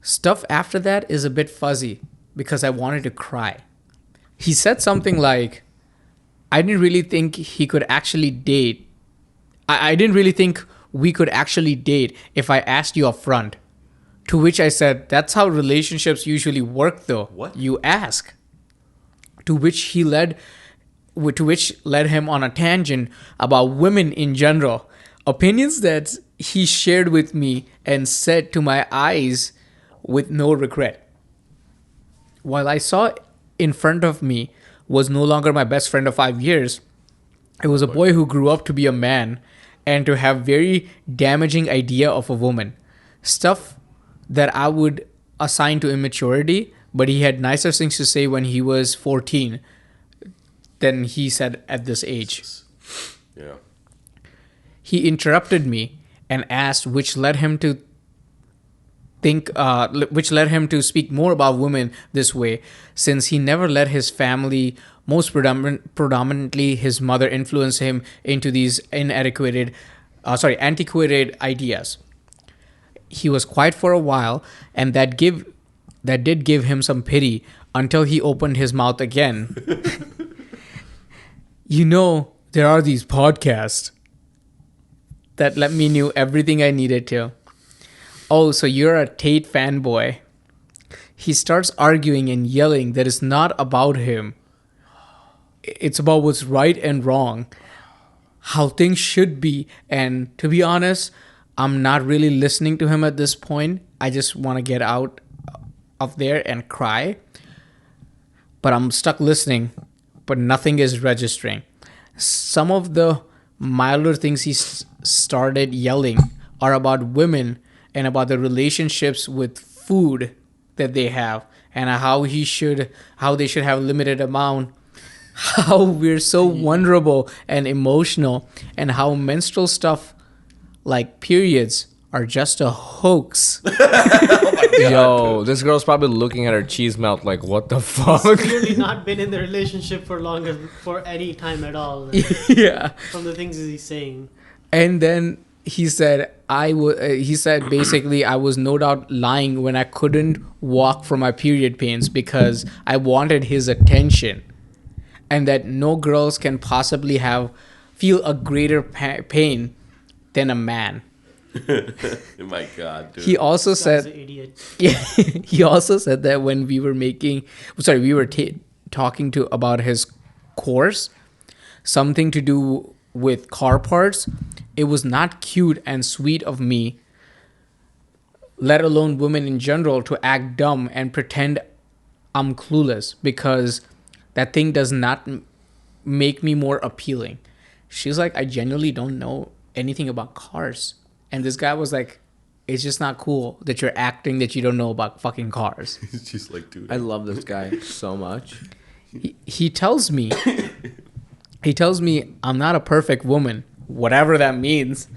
Stuff after that is a bit fuzzy because I wanted to cry. He said something like, "I didn't really think he could actually date. I didn't really think we could actually date if I asked you up front." To which I said, "That's how relationships usually work though. What? You ask." To which led him on a tangent about women in general. Opinions that he shared with me and said to my eyes with no regret. While I saw in front of me was no longer my best friend of 5 years, it was a boy who grew up to be a man and to have very damaging idea of a woman. Stuff that I would assign to immaturity, but he had nicer things to say when he was 14 than he said at this age. Yeah. He interrupted me and asked, which led him to speak more about women this way, since he never let his family, most predominantly his mother, influence him into these antiquated ideas. He was quiet for a while, and that did give him some pity until he opened his mouth again. There are these podcasts that let me know everything I needed to. "Oh, so you're a Tate fanboy." He starts arguing and yelling that it's not about him. It's about what's right and wrong, how things should be. And to be honest, I'm not really listening to him at this point. I just want to get out of there and cry. But I'm stuck listening, but nothing is registering. Some of the milder things he started yelling are about women and about the relationships with food that they have, and how they should have limited amount how we're so vulnerable and emotional, and how menstrual stuff like periods are just a hoax. Yo, this girl's probably looking at her cheese melt like, what the fuck? Clearly not been in the relationship for any time at all. Like, Yeah. from the things he's saying. And then he said, he said basically I was no doubt lying when I couldn't walk from my period pains because I wanted his attention, and that no girls can possibly feel a greater pain than a man. My God, dude. He also This guy's said, an idiot. yeah, he also said that when we were talking about his course, something to do with car parts, it was not cute and sweet of me, let alone women in general, to act dumb and pretend I'm clueless, because that thing does not make me more appealing. She's like, I genuinely don't know anything about cars. And this guy was like, it's just not cool that you're acting that you don't know about fucking cars. He's just like, dude. I love this guy so much. He tells me I'm not a perfect woman, whatever that means,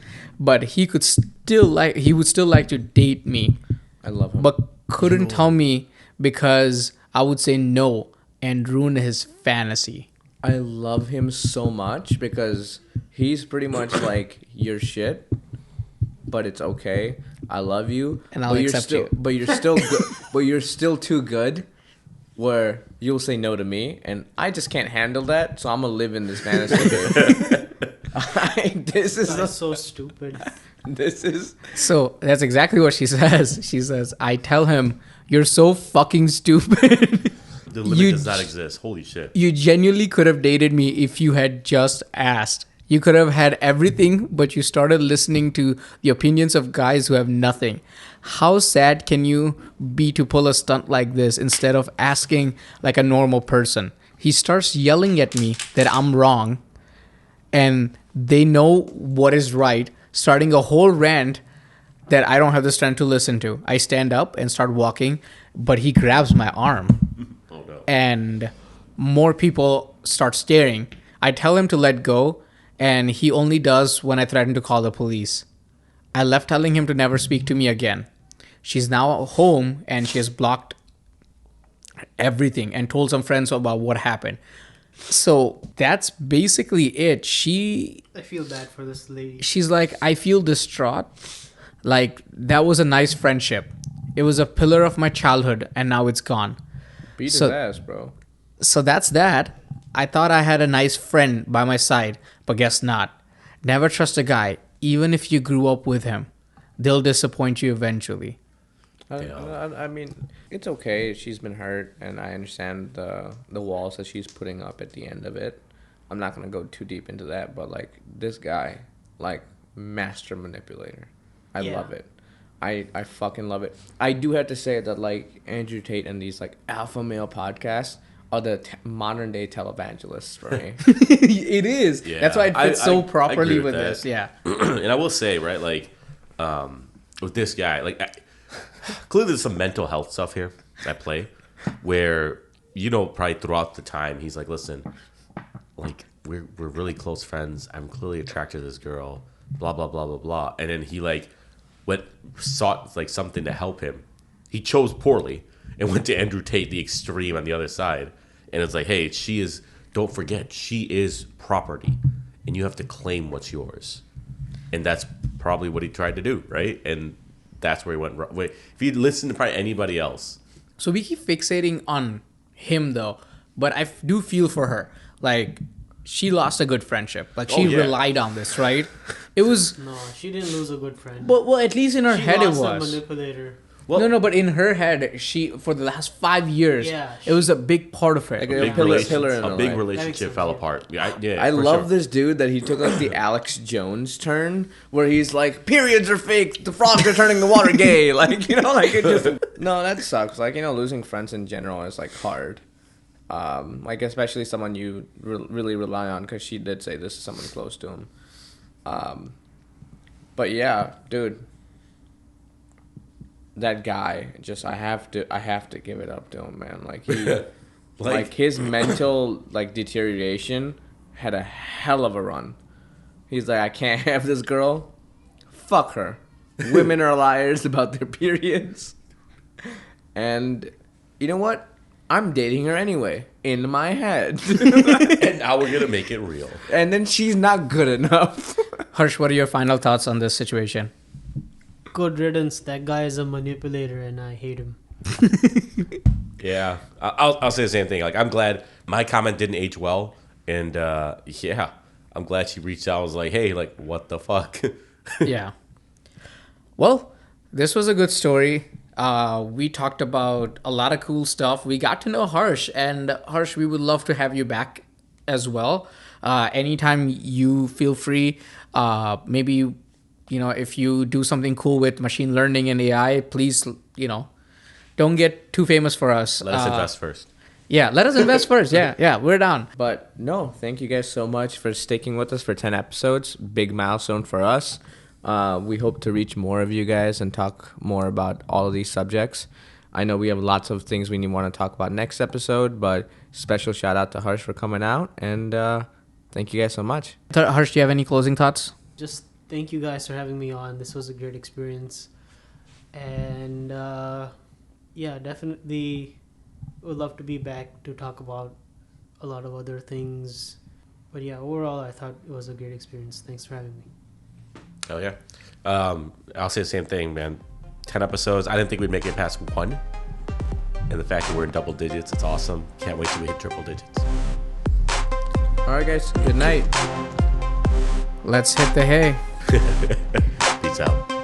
but he would still like to date me, I love him. but couldn't tell me because I would say no and ruin his fantasy. I love him so much because he's pretty much like your shit, but it's okay. I love you, And I'll but accept still, you. But you're still good. But you're still too good, where you'll say no to me, and I just can't handle that. So I'm gonna live in this fantasy. This is That's so stupid. this is So that's exactly what she says. She says, I tell him, you're so fucking stupid. The limit You does not j- exist. Holy shit. You genuinely could have dated me if you had just asked. You could have had everything, but you started listening to the opinions of guys who have nothing. How sad can you be to pull a stunt like this instead of asking like a normal person? He starts yelling at me that I'm wrong and they know what is right, starting a whole rant that I don't have the strength to listen to. I stand up and start walking, but he grabs my arm. Oh no. And more people start staring. I tell him to let go, and he only does when I threaten to call the police. I left telling him to never speak to me again. She's now home and she has blocked everything and told some friends about what happened. So that's basically it. I feel bad for this lady. She's like, I feel distraught. Like, that was a nice friendship. It was a pillar of my childhood, and now it's gone. beat his So- ass, bro. So that's that. I thought I had a nice friend by my side, but guess not. Never trust a guy, even if you grew up with him. They'll disappoint you eventually. I mean, it's okay. She's been hurt, and I understand the walls that she's putting up at the end of it. I'm not gonna go too deep into that, but like this guy, like master manipulator. I Yeah. love it. I fucking love it. I do have to say that like Andrew Tate and these like alpha male podcasts are the modern day televangelists for me. It is. Yeah. That's why it fits I so agree properly with with that. this. Yeah. And I will say, right, like, with this guy, like, clearly there's some mental health stuff here at play, where probably throughout the time he's like, listen, like we're really close friends. I'm clearly attracted to this girl. Blah blah blah blah blah. And then he like sought like something to help him. He chose poorly and went to Andrew Tate, the extreme on the other side. And it's like, hey, don't forget, she is property, and you have to claim what's yours. And that's probably what he tried to do, right? And that's where he went wrong. If he'd listened to probably anybody else, So we keep fixating on him though, but I do feel for her. Like, she lost a good friendship. Like, she Oh, yeah. relied on this, right? It was, No, she didn't lose a good friend. well, at least in her she head it lost a was. manipulator. well, No, but in her head, she, for the last 5 years, Yeah, it was a big part of it. Like a big, pillar- relation- pillar in a her big life. relationship sense, fell yeah. apart. Yeah, I for love sure. this dude that he took like the Alex Jones turn, where he's like, periods are fake, the frogs are turning the water gay. Like, like it just. No, that sucks. Like, losing friends in general is like hard. Like, especially someone you really rely on, because she did say this is someone close to him. But yeah, dude. That guy, I have to give it up to him, man. Like, Like his mental like deterioration had a hell of a run. He's like, I can't have this girl. Fuck her. Women are liars about their periods. And you know what? I'm dating her anyway. In my head. And now we're gonna make it real. And then she's not good enough. Harsh, what are your final thoughts on this situation? Good riddance. That guy is a manipulator, and I hate him. Yeah, I'll say the same thing. Like, I'm glad my comment didn't age well, and yeah, I'm glad she reached out. I was like, hey, like, what the fuck? Yeah. Well, this was a good story. We talked about a lot of cool stuff. We got to know Harsh, and Harsh, we would love to have you back as well. Anytime you feel free, maybe, if you do something cool with machine learning and AI, please, don't get too famous for us. Let us invest first. Yeah, let us invest first. Yeah, we're down. But no, thank you guys so much for sticking with us for 10 episodes. Big milestone for us. We hope to reach more of you guys and talk more about all of these subjects. I know we have lots of things we want to talk about next episode, but special shout out to Harsh for coming out, and thank you guys so much. Harsh, do you have any closing thoughts? Just thank you guys for having me on. This was a great experience. And yeah, definitely would love to be back to talk about a lot of other things. But yeah, overall, I thought it was a great experience. Thanks for having me. Oh yeah. I'll say the same thing, man. 10 episodes. I didn't think we'd make it past 1. And the fact that we're in double digits, it's awesome. Can't wait till we hit triple digits. All right, guys. Good night. Let's hit the hay. Peace out.